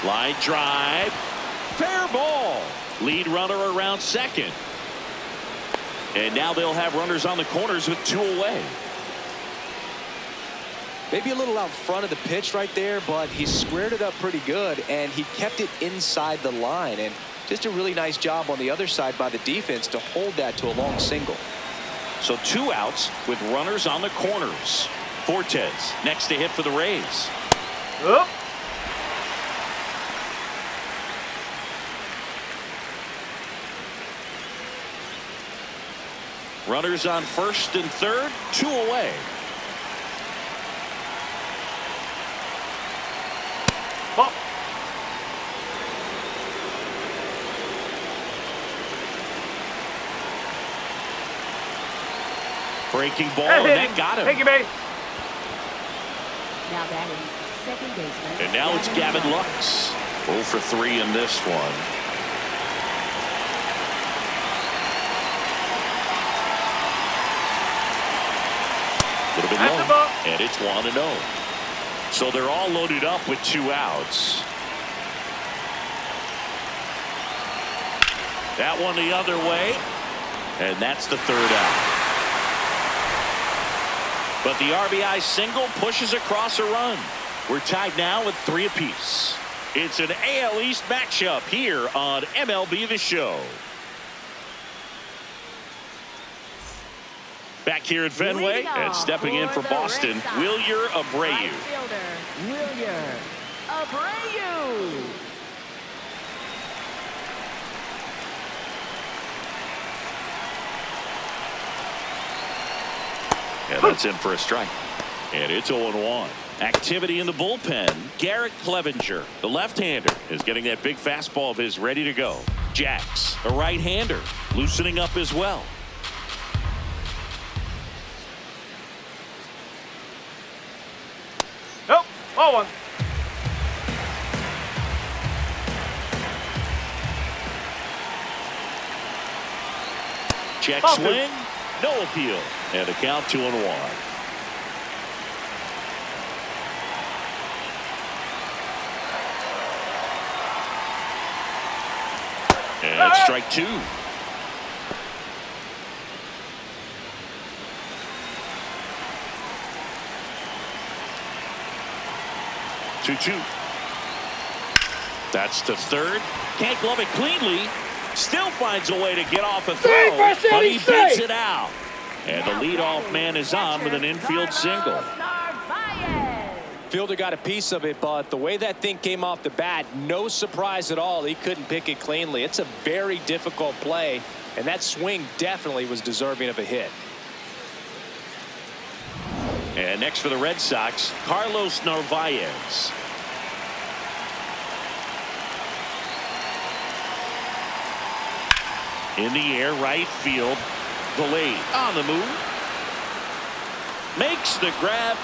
Line drive. Fair ball. Lead runner around second. And now they'll have runners on the corners with 2 away. Maybe a little out front of the pitch right there, but he squared it up pretty good, and he kept it inside the line. And just a really nice job on the other side by the defense to hold that to a long single. So 2 outs with runners on the corners. Fortes next to hit for the Rays. Up. Runners on first and third, 2 away. Ball. Breaking ball, and that got him. Thank you, babe. Now batting, second baseman. And now it's Gavin Lux. 0 for 3 in this one. A little bit That's the low, ball. and it's 1-0. So they're all loaded up with 2 outs. That one the other way, and that's the 3rd out. But the RBI single pushes across a run. We're tied now with 3 apiece. It's an AL East matchup here on MLB The Show. Back here at Fenway and stepping in for Boston, Wilyer Abreu. Right fielder, Wilyer Abreu. And that's in for a strike. And it's 0-1. Activity in the bullpen. Garrett Clevenger, the left-hander, is getting that big fastball of his ready to go. Jax, a right-hander, loosening up as well. Nope. 0-1. Check Ball swing. No appeal. And a count 2-1. And it's strike 2. Two. That's to third. Can't glove it cleanly. Still finds a way to get off a throw, but he beats it out. And the leadoff man is on with an infield single. Fielder got a piece of it, but the way that thing came off the bat, no surprise at all. He couldn't pick it cleanly. It's a very difficult play, and that swing definitely was deserving of a hit. And next for the Red Sox, Carlos Narvaez. In the air, right field. Delayed on the move. Makes the grab.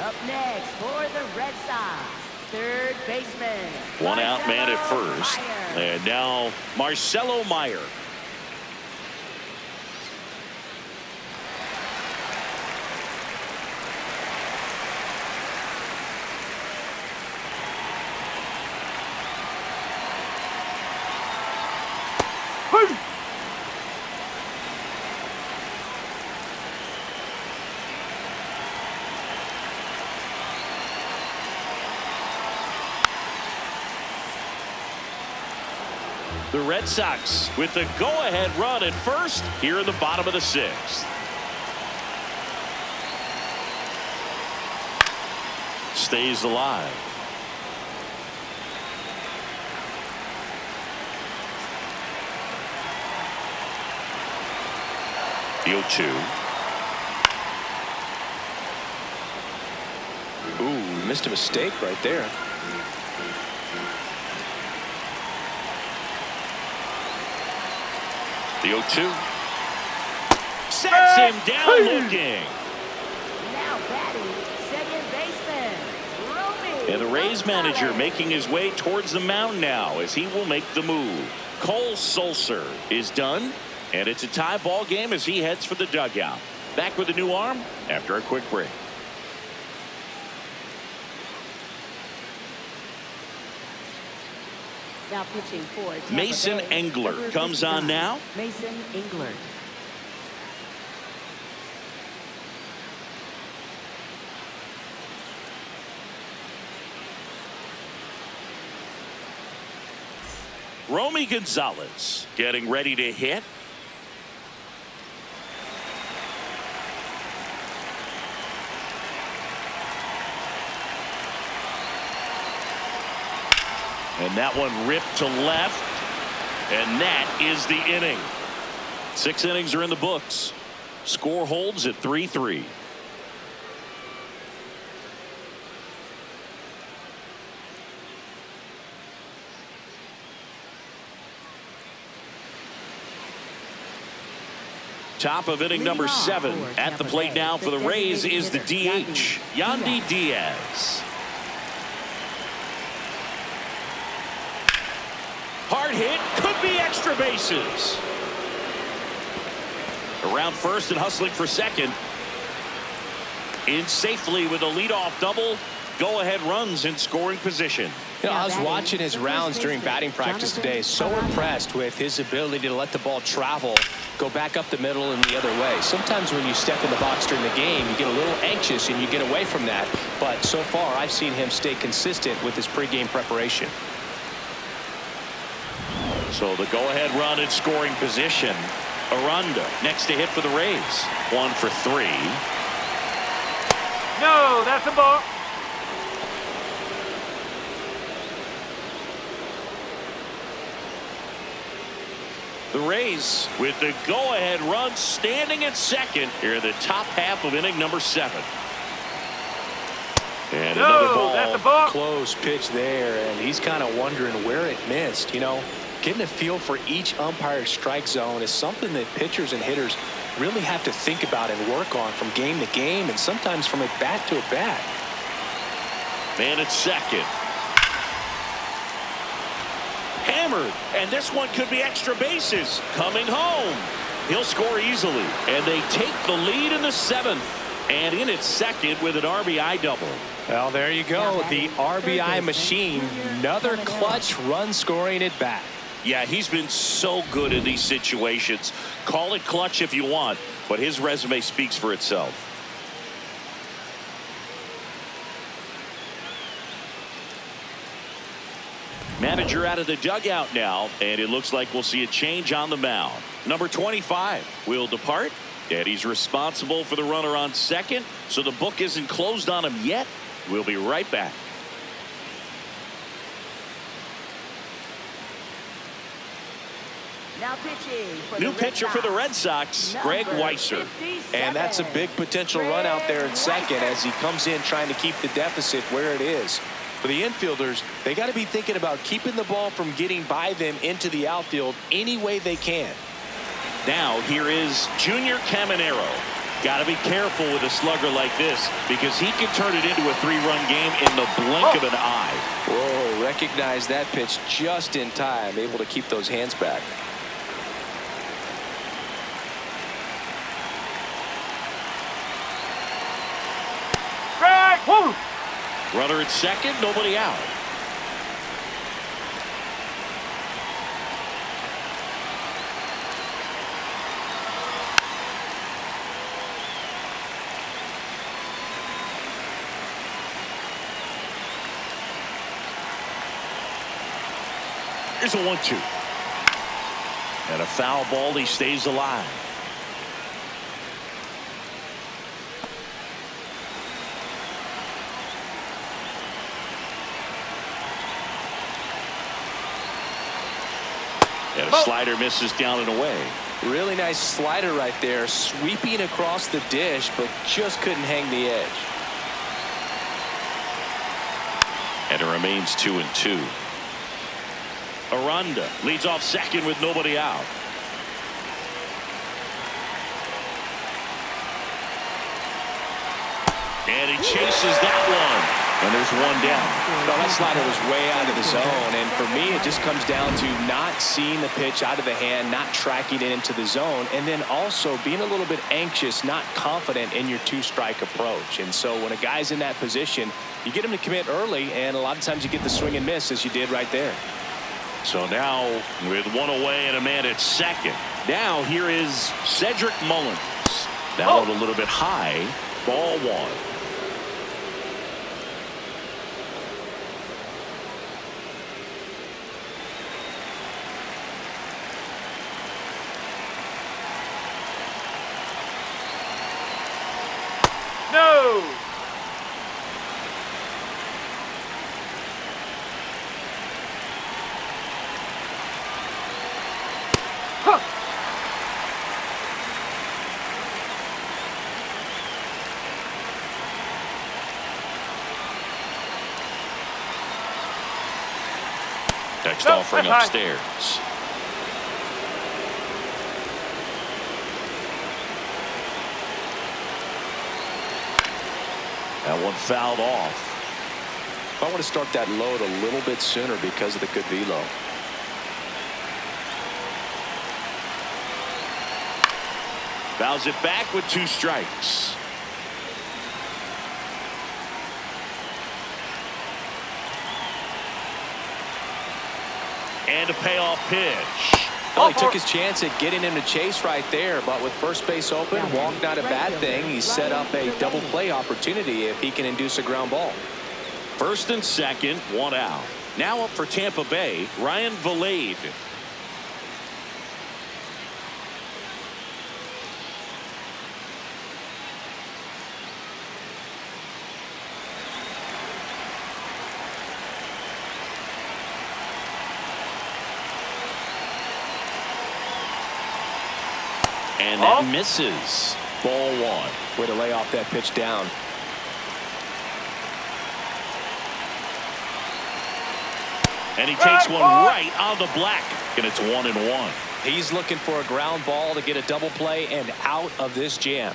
Up next for the Red Sox, third baseman. 1 out man at first. Meyer. And now Marcelo Meyer. The Red Sox with the go-ahead run at first here in the bottom of the 6th. Stays alive. The 0-2. Ooh, missed a mistake right there. The 0-2. Sets him down looking. Now batting, second baseman, Romy. And the Rays manager making his way towards the mound now as he will make the move. Cole Sulser is done, and it's a tie ball game as he heads for the dugout. Back with a new arm after a quick break. Now pitching for Tampa Mason Bay, Engler number comes on 59, now. Mason Engler. Romy Gonzalez getting ready to hit. And that one ripped to left. And that is the inning. 6 innings are in the books. Score holds at 3-3. Top of inning number 7. At the plate now for the Rays is the DH, Yandy Diaz. Hard hit, could be extra bases. Around first and hustling for second. In safely with a leadoff double. Go-ahead runs in scoring position. You know, I was watching his rounds during batting practice today. So impressed with his ability to let the ball travel, go back up the middle and the other way. Sometimes when you step in the box during the game, you get a little anxious and you get away from that. But so far, I've seen him stay consistent with his pregame preparation. So the go-ahead run in scoring position. Aranda next to hit for the Rays. 1 for 3. No, that's a ball. The Rays with the go-ahead run standing at second here in the top half of inning number 7. And another ball. That's a ball. Close pitch there, and he's kind of wondering where it missed. You know, getting a feel for each umpire's strike zone is something that pitchers and hitters really have to think about and work on from game to game, and sometimes from a bat to a bat. Man at second. Hammered, and this one could be extra bases. Coming home. He'll score easily, and they take the lead in the 7th. And in its second with an RBI double. Well, there you go. The RBI machine. Another clutch run scoring at bat. Yeah, he's been so good in these situations. Call it clutch if you want, but his resume speaks for itself. Manager out of the dugout now, and it looks like we'll see a change on the mound. Number 25 will depart, and he's responsible for the runner on second, so the book isn't closed on him yet. We'll be right back. Now pitching for New the pitcher Red for the Sox, Red Sox, Greg number Weisser. 57. And that's a big potential run out there in second as he comes in trying to keep the deficit where it is. For the infielders, they got to be thinking about keeping the ball from getting by them into the outfield any way they can. Now here is Junior Caminero. Got to be careful with a slugger like this because he can turn it into a 3-run game in the blink of an eye. Whoa, recognize that pitch just in time, able to keep those hands back. Strike. Woo. Runner at second, nobody out. Here's a 1-2. And a foul ball. He stays alive. And a slider misses down and away. Really nice slider right there, sweeping across the dish, but just couldn't hang the edge. And it remains 2-2. Aranda leads off second with nobody out. And he chases that one. And there's one down. Well, that slider was way out of the zone, and for me, it just comes down to not seeing the pitch out of the hand, not tracking it into the zone, and then also being a little bit anxious, not confident in your two-strike approach. And so when a guy's in that position, you get him to commit early, and a lot of times you get the swing and miss, as you did right there. So now with one away and a man at second. Now here is Cedric Mullins. That one a little bit high. Ball one. No. Huh. Next No, offering that's high. upstairs. That one fouled off. I want to start that load a little bit sooner because of the good velo. Fouls it back with 2 strikes. And a payoff pitch. Well, he took his chance at getting him to chase right there, but with first base open, walk not a bad thing. He set up a double play opportunity if he can induce a ground ball. First and second, 1 out. Now up for Tampa Bay, Ryan Vilade. And that misses. Ball one. Way to lay off that pitch down. And he takes one right on the black. And it's 1-1. He's looking for a ground ball to get a double play and out of this jam.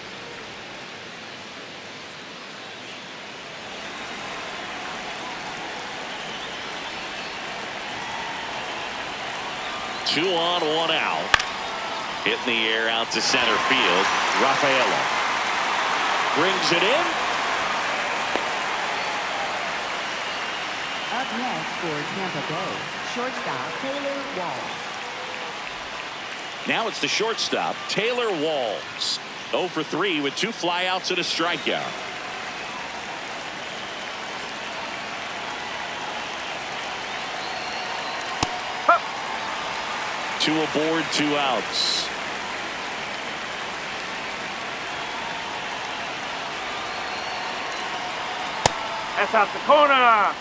Two on, 1 out. Hit in the air out to center field. Rafaela brings it in. Up next for Tampa Bay, shortstop Taylor Walls. Now it's the shortstop, Taylor Walls. 0 for 3 with 2 flyouts and a strikeout. Huh. 2 aboard, 2 outs. That's out the corner.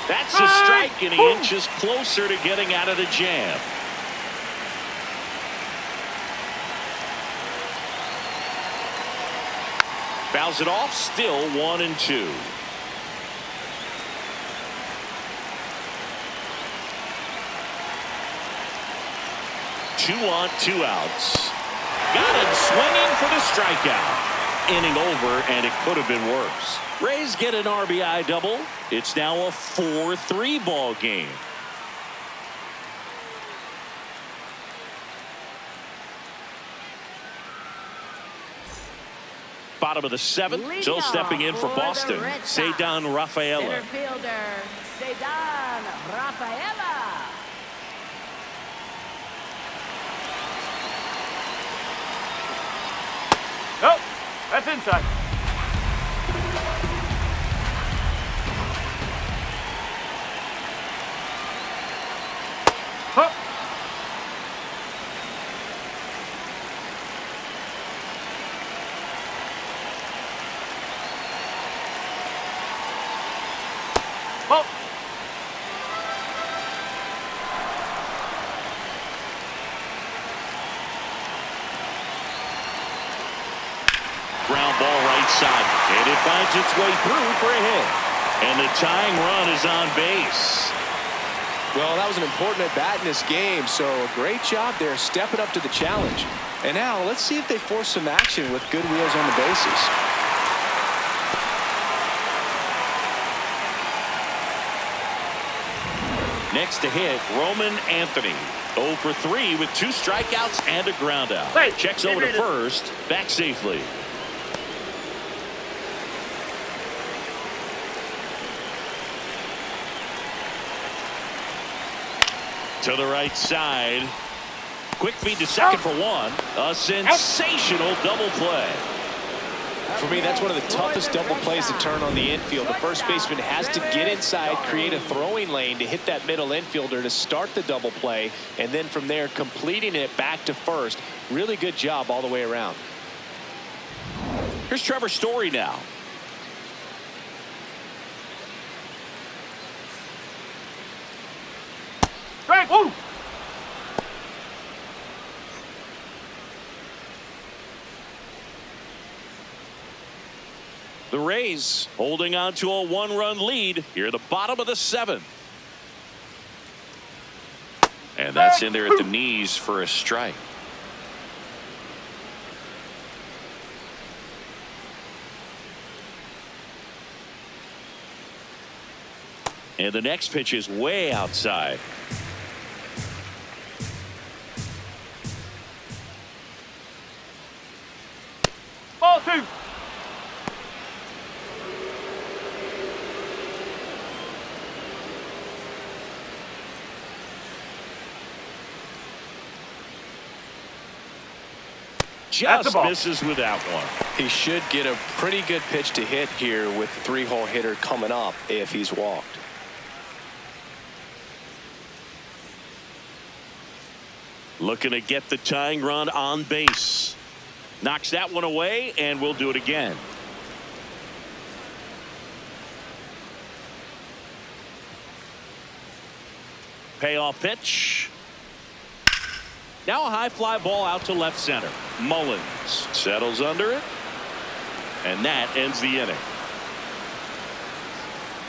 That's a strike, and he inches closer to getting out of the jam. Fouls it off, still 1-2. Two on, 2 outs. Got him swinging for the strikeout. Inning over, and it could have been worse. Rays get an RBI double. It's now a 4-3 ball game. Bottom of the 7th. Still stepping in for Boston. Cedric Rafaela. Center fielder, Cedric Rafaela. Nope. That's inside. Ball. Ground ball right side. And it finds its way through for a hit. And the tying run is on base. Well, that was an important at bat in this game, so a great job there stepping up to the challenge. And now let's see if they force some action with good wheels on the bases. Next to hit, Roman Anthony. 0 for 3 with 2 strikeouts and a ground out. Hey, checks over to first, back safely. To the right side. Quick feed to second for 1. A sensational double play. For me, that's one of the toughest double plays to turn on the infield. The first baseman has to get inside, create a throwing lane to hit that middle infielder to start the double play, and then from there completing it back to first. Really good job all the way around. Here's Trevor Story now. Strike. Woo. The Rays holding on to a 1-run lead here at the bottom of the 7th. And that's in there at the knees for a strike. And the next pitch is way outside. Ball 2. Just misses with that one. He should get a pretty good pitch to hit here with the 3-hole hitter coming up if he's walked. Looking to get the tying run on base. Knocks that one away, and we'll do it again. Payoff pitch. Now a high fly ball out to left center. Mullins settles under it. And that ends the inning.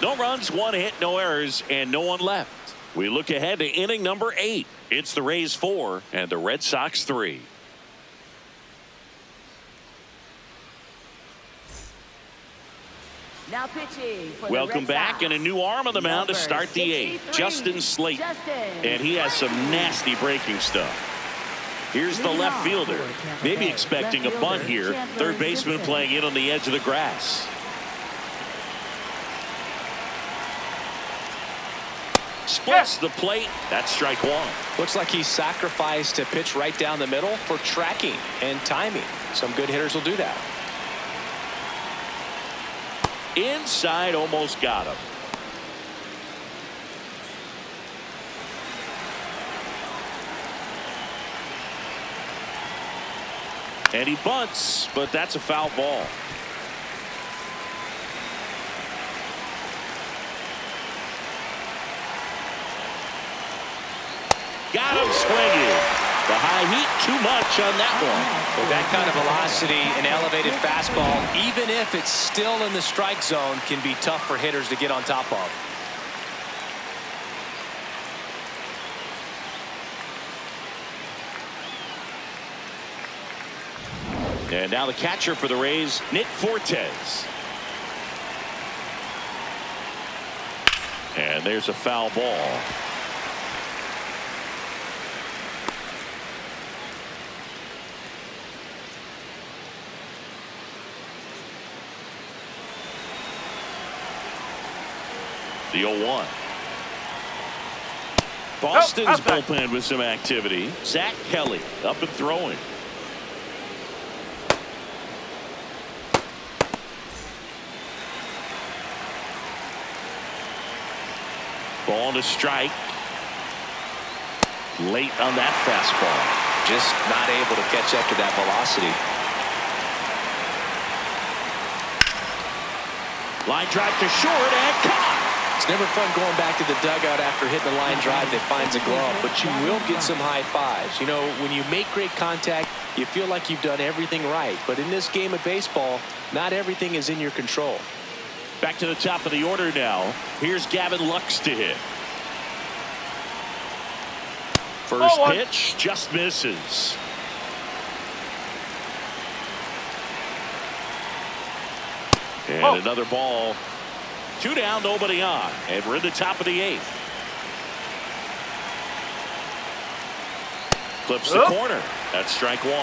No runs, 1 hit, no errors, and no one left. We look ahead to inning number 8. It's the Rays 4 and the Red Sox 3. Now pitching for Welcome the Red back, Sox. and a new arm on the mound to Number start the 8th. 63, Justin Slayton. And he has some nasty breaking stuff. Here's the Leading left off fielder. for Tampa Maybe Bay, expecting left a bunt fielder, here. Chandler Third baseman Gibson. playing in on the edge of the grass. Splits the plate. That's strike 1. Looks like he sacrificed a pitch right down the middle for tracking and timing. Some good hitters will do that. Inside, almost got him. And he bunts, but that's a foul ball. Got him swinging. The high heat, too much on that one. With that kind of velocity, an elevated fastball, even if it's still in the strike zone, can be tough for hitters to get on top of. And now the catcher for the Rays, Nick Fortes. And there's a foul ball. The 0-1. Boston's outside. bullpen with some activity. Zach Kelly up and throwing. Ball to strike. Late on that fastball. Just not able to catch up to that velocity. Line drive to short and caught. It's never fun going back to the dugout after hitting a line drive that finds a glove, but you will get some high fives. You know, when you make great contact, you feel like you've done everything right. But in this game of baseball, not everything is in your control. Back to the top of the order now. Here's Gavin Lux to hit. First pitch just misses. And another ball. 2 down, nobody on. And we're in the top of the 8th. Clips the corner. That's strike 1.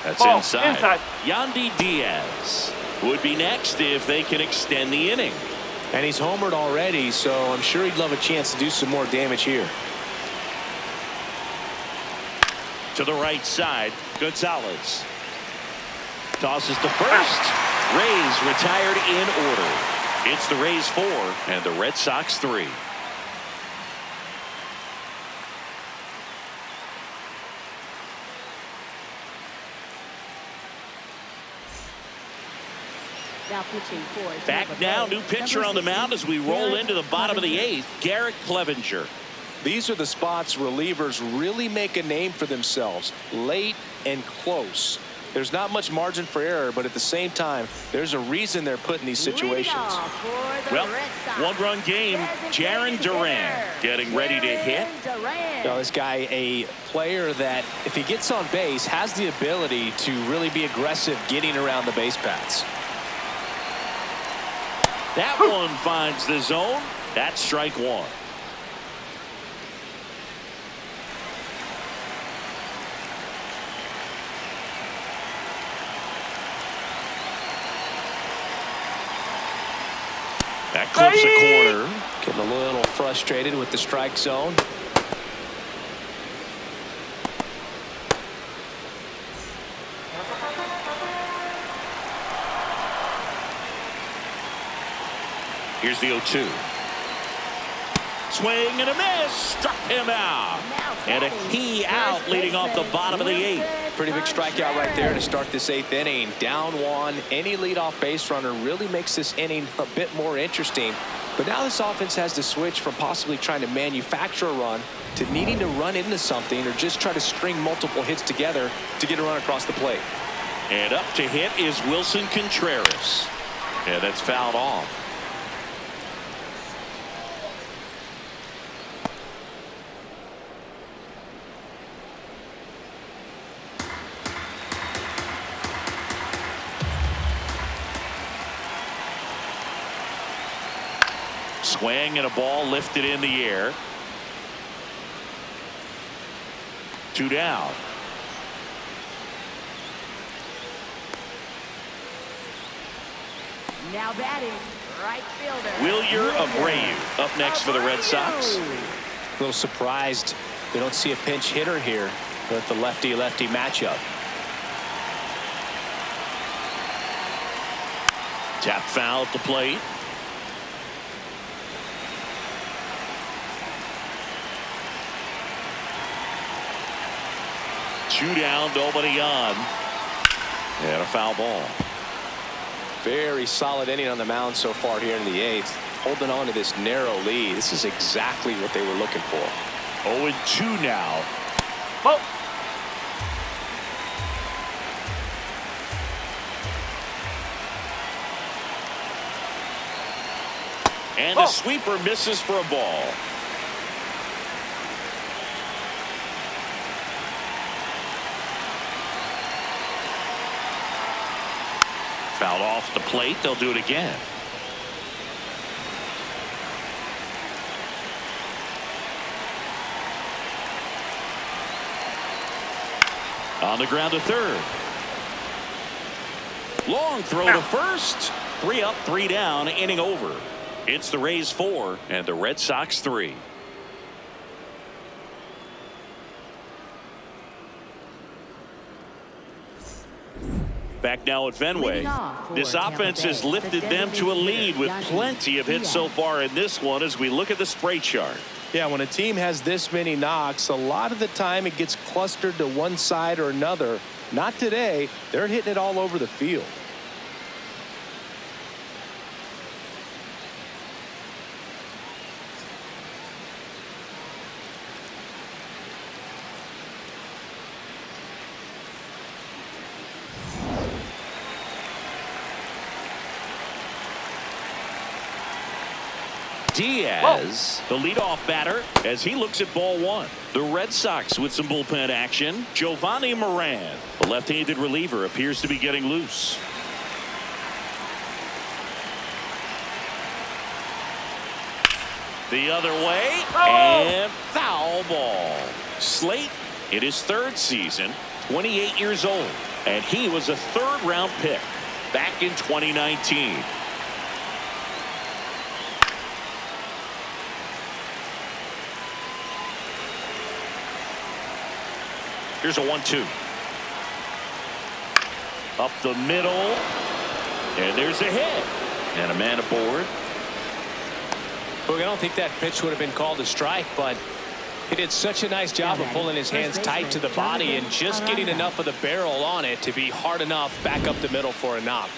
That's inside. Yandy Diaz would be next if they can extend the inning. And he's homered already, so I'm sure he'd love a chance to do some more damage here. To the right side, Gonzalez. Tosses to first. Rays retired in order. It's the Rays 4 and the Red Sox 3. Now pitching for Back Tampa now, Bay. new pitcher on the mound as we roll into the bottom of the 8th, Garrett Clevenger. These are the spots relievers really make a name for themselves, late and close. There's not much margin for error, but at the same time, there's a reason they're put in these situations. Well, 1-run game, Jarren Duran getting ready to hit. Now, this guy, a player that, if he gets on base, has the ability to really be aggressive getting around the base paths. That one finds the zone. That's strike 1. That clips the corner. Getting a little frustrated with the strike zone. Here's the 0-2. Swing and a miss. Struck him out. And a key out leading off the bottom of the 8th. Pretty big strikeout right there to start this 8th inning. Down 1. Any leadoff base runner really makes this inning a bit more interesting. But now this offense has to switch from possibly trying to manufacture a run to needing to run into something or just try to string multiple hits together to get a run across the plate. And up to hit is Wilson Contreras. And that's fouled off. Swing and a ball lifted in the air. 2 down. Now batting, right fielder. Wilyer Abreu up next for the Red Sox. A little surprised they don't see a pinch hitter here with the lefty-lefty matchup. Tap foul at the plate. Two down, nobody on. And a foul ball. Very solid inning on the mound so far here in the 8th. Holding on to this narrow lead. This is exactly what they were looking for. 0-2 now. Ball. And the sweeper misses for a ball. Fouled off the plate. They'll do it again. On the ground to third. Long throw to first. 3 up, 3 down, inning over. It's the Rays 4 and the Red Sox 3. Back now at Fenway. This offense has lifted them to a lead with plenty of hits so far in this one as we look at the spray chart. Yeah, when a team has this many knocks, a lot of the time it gets clustered to one side or another. Not today. They're hitting it all over the field. Diaz, the leadoff batter, as he looks at ball one. The Red Sox with some bullpen action. Giovanni Moran, the left-handed reliever, appears to be getting loose. The other way, and foul ball. Slate in his third season, 28 years old, and he was a third-round pick back in 2019. Here's a 1-2. Up the middle. And there's a hit. And a man aboard. Look, I don't think that pitch would have been called a strike, but he did such a nice job of pulling his hands tight to the body and just getting enough of the barrel on it to be hard enough back up the middle for a knock.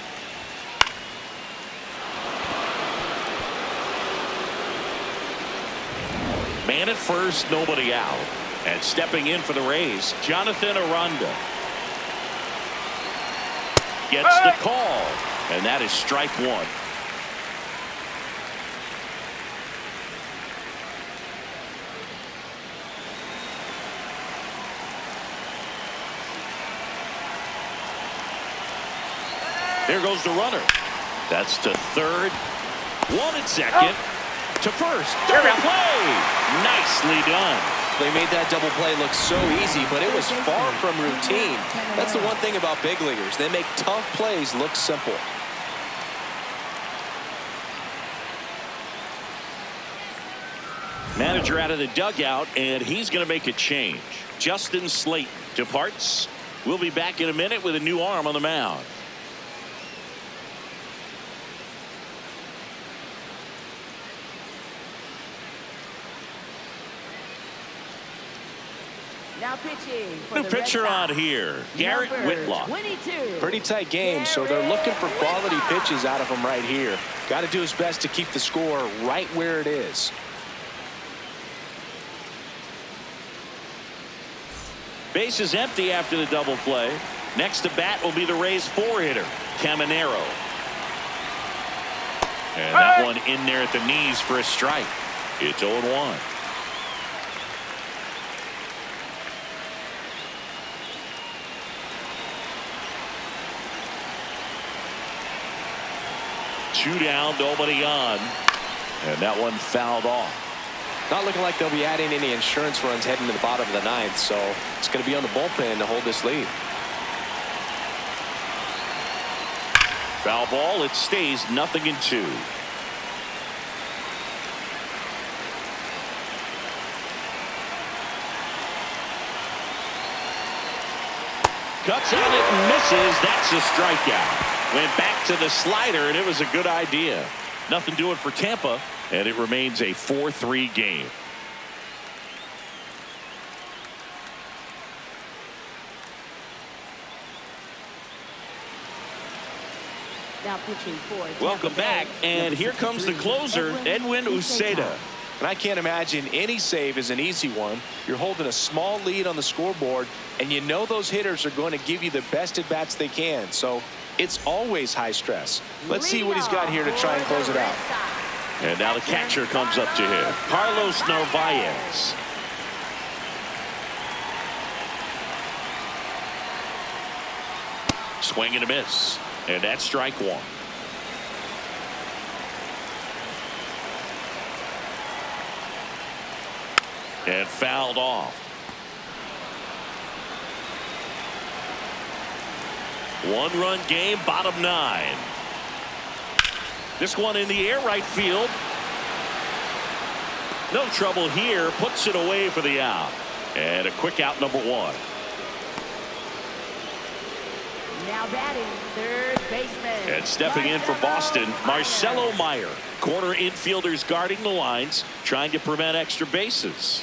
Man at first, nobody out. And stepping in for the Rays, Jonathan Aranda. Gets the call. And that is strike one. There goes the runner. That's to third. One at second. To first. Double play. Nicely done. They made that double play look so easy, but it was far from routine. That's the one thing about big leaguers. They make tough plays look simple. Manager out of the dugout, and he's going to make a change. Justin Slate departs. We'll be back in a minute with a new arm on the mound. Now pitching for New the Red pitcher Sox, on here, Garrett number Whitlock. 22. Pretty tight game, so they're looking for quality pitches out of him right here. Got to do his best to keep the score right where it is. Base is empty after the double play. Next to bat will be the Rays four-hitter, Caminero. And that one in there at the knees for a strike. It's 0-1. Two down, nobody on. And that one fouled off. Not looking like they'll be adding any insurance runs heading to the bottom of the ninth, so it's going to be on the bullpen to hold this lead. Foul ball, it stays 0-2. Cuts on it and misses. That's a strikeout. Went back to the slider, and it was a good idea. Nothing doing for Tampa, and it remains a 4-3 game. Now pitching for Tampa Welcome back, Bay, and here comes the closer, Edwin Uceda. And I can't imagine any save is an easy one. You're holding a small lead on the scoreboard, and you know those hitters are going to give you the best at-bats they can. So it's always high stress. Let's see what he's got here to try and close it out. And now the catcher comes up to him, Carlos Narvaez. Swing and a miss. And that's strike one. And fouled off. One-run game, bottom nine. This one in the air, right field. No trouble here. Puts it away for the out. And a quick out, number one. Now batting, third baseman. And stepping in for Boston, Marcelo Meyer. Corner infielders guarding the lines, trying to prevent extra bases.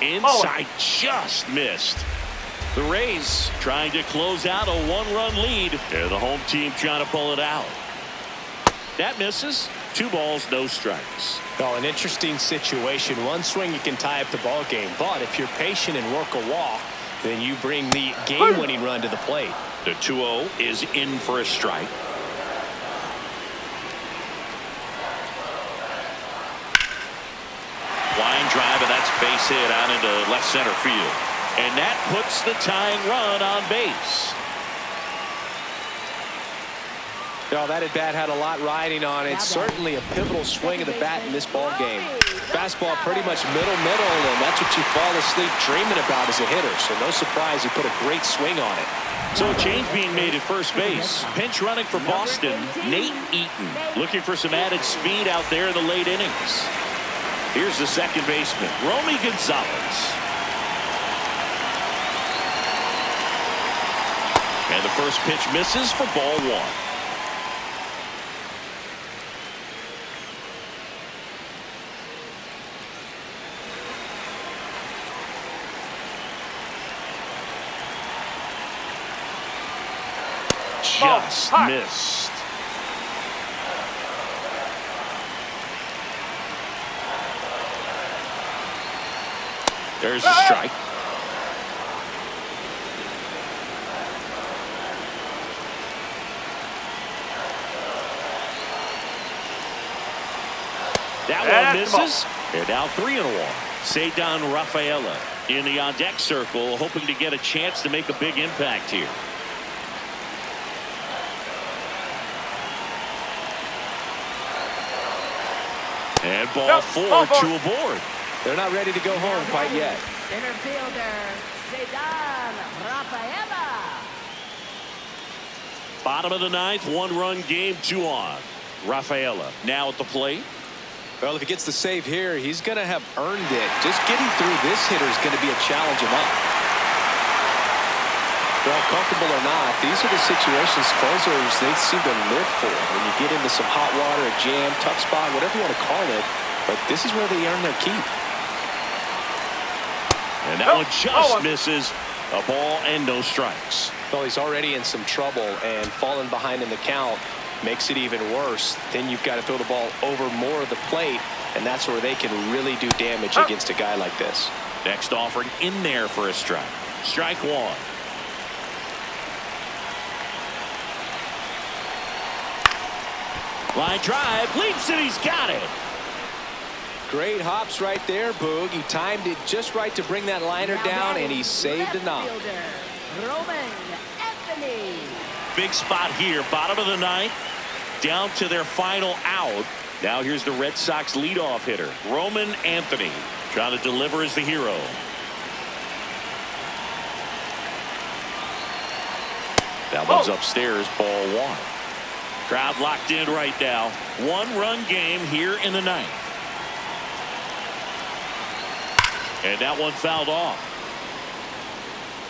Inside, just missed. The Rays trying to close out a one-run lead. And the home team trying to pull it out. That misses. 2 balls, no strikes. Well, an interesting situation. One swing you can tie up the ball game, but if you're patient and work a walk, then you bring the game-winning run to the plate. The 2-0 is in for a strike. Line drive, and that's base hit out into left center field. And that puts the tying run on base. Well, that at bat had a lot riding on it. Certainly a pivotal swing of the bat in this ball game. Fastball pretty much middle, and that's what you fall asleep dreaming about as a hitter. So no surprise he put a great swing on it. So a change being made at first base. Pinch running for Boston, Nate Eaton. Looking for some added speed out there in the late innings. Here's the second baseman, Romy Gonzalez. And the first pitch misses for ball 1. Just missed. There's a strike. That one misses. And now 3-1. Ceddanne Rafaela in the on-deck circle, hoping to get a chance to make a big impact here. And ball 4, 2 aboard. They're not ready to go home quite yet. Center fielder, Ceddanne Rafaela. Bottom of the 9th, 1-run game, 2 on. Rafaela now at the plate. Well, if he gets the save here, he's going to have earned it. Just getting through this hitter is going to be a challenge enough. Well, comfortable or not, these are the situations closers they seem to live for. When you get into some hot water, a jam, tough spot, whatever you want to call it, but this is where they earn their keep. And that one just misses. A ball and no strikes. Well, he's already in some trouble, and falling behind in the count makes it even worse. Then you've got to throw the ball over more of the plate, and that's where they can really do damage against a guy like this. Next offering in there for a strike. Strike 1. Line drive, leaps it, he's got it. Great hops right there, Boog. He timed it just right to bring that liner down, and he saved a knock. Big spot here, bottom of the 9th, down to their final out. Now here's the Red Sox leadoff hitter, Roman Anthony, trying to deliver as the hero. That one's upstairs, ball 1. Crowd locked in right now. 1-run game here in the 9th. And that one fouled off.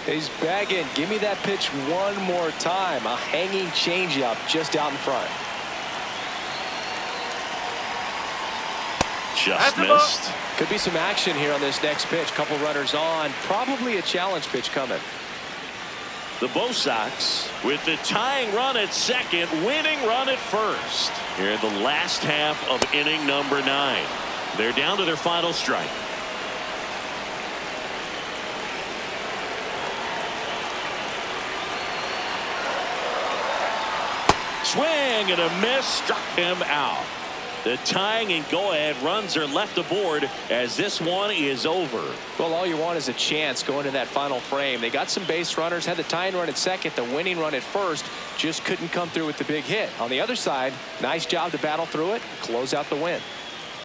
He's bagging. Give me that pitch one more time. A hanging changeup just out in front. Just missed. Could be some action here on this next pitch. Couple runners on. Probably a challenge pitch coming. The Bo Sox with the tying run at second, winning run at first. Here in the last half of inning number 9. They're down to their final strike. Swing and a miss, struck him out. The tying and go-ahead runs are left aboard as this one is over. Well, all you want is a chance going to that final frame. They got some base runners, had the tying run at second, the winning run at first, just couldn't come through with the big hit. On the other side, nice job to battle through it, close out the win.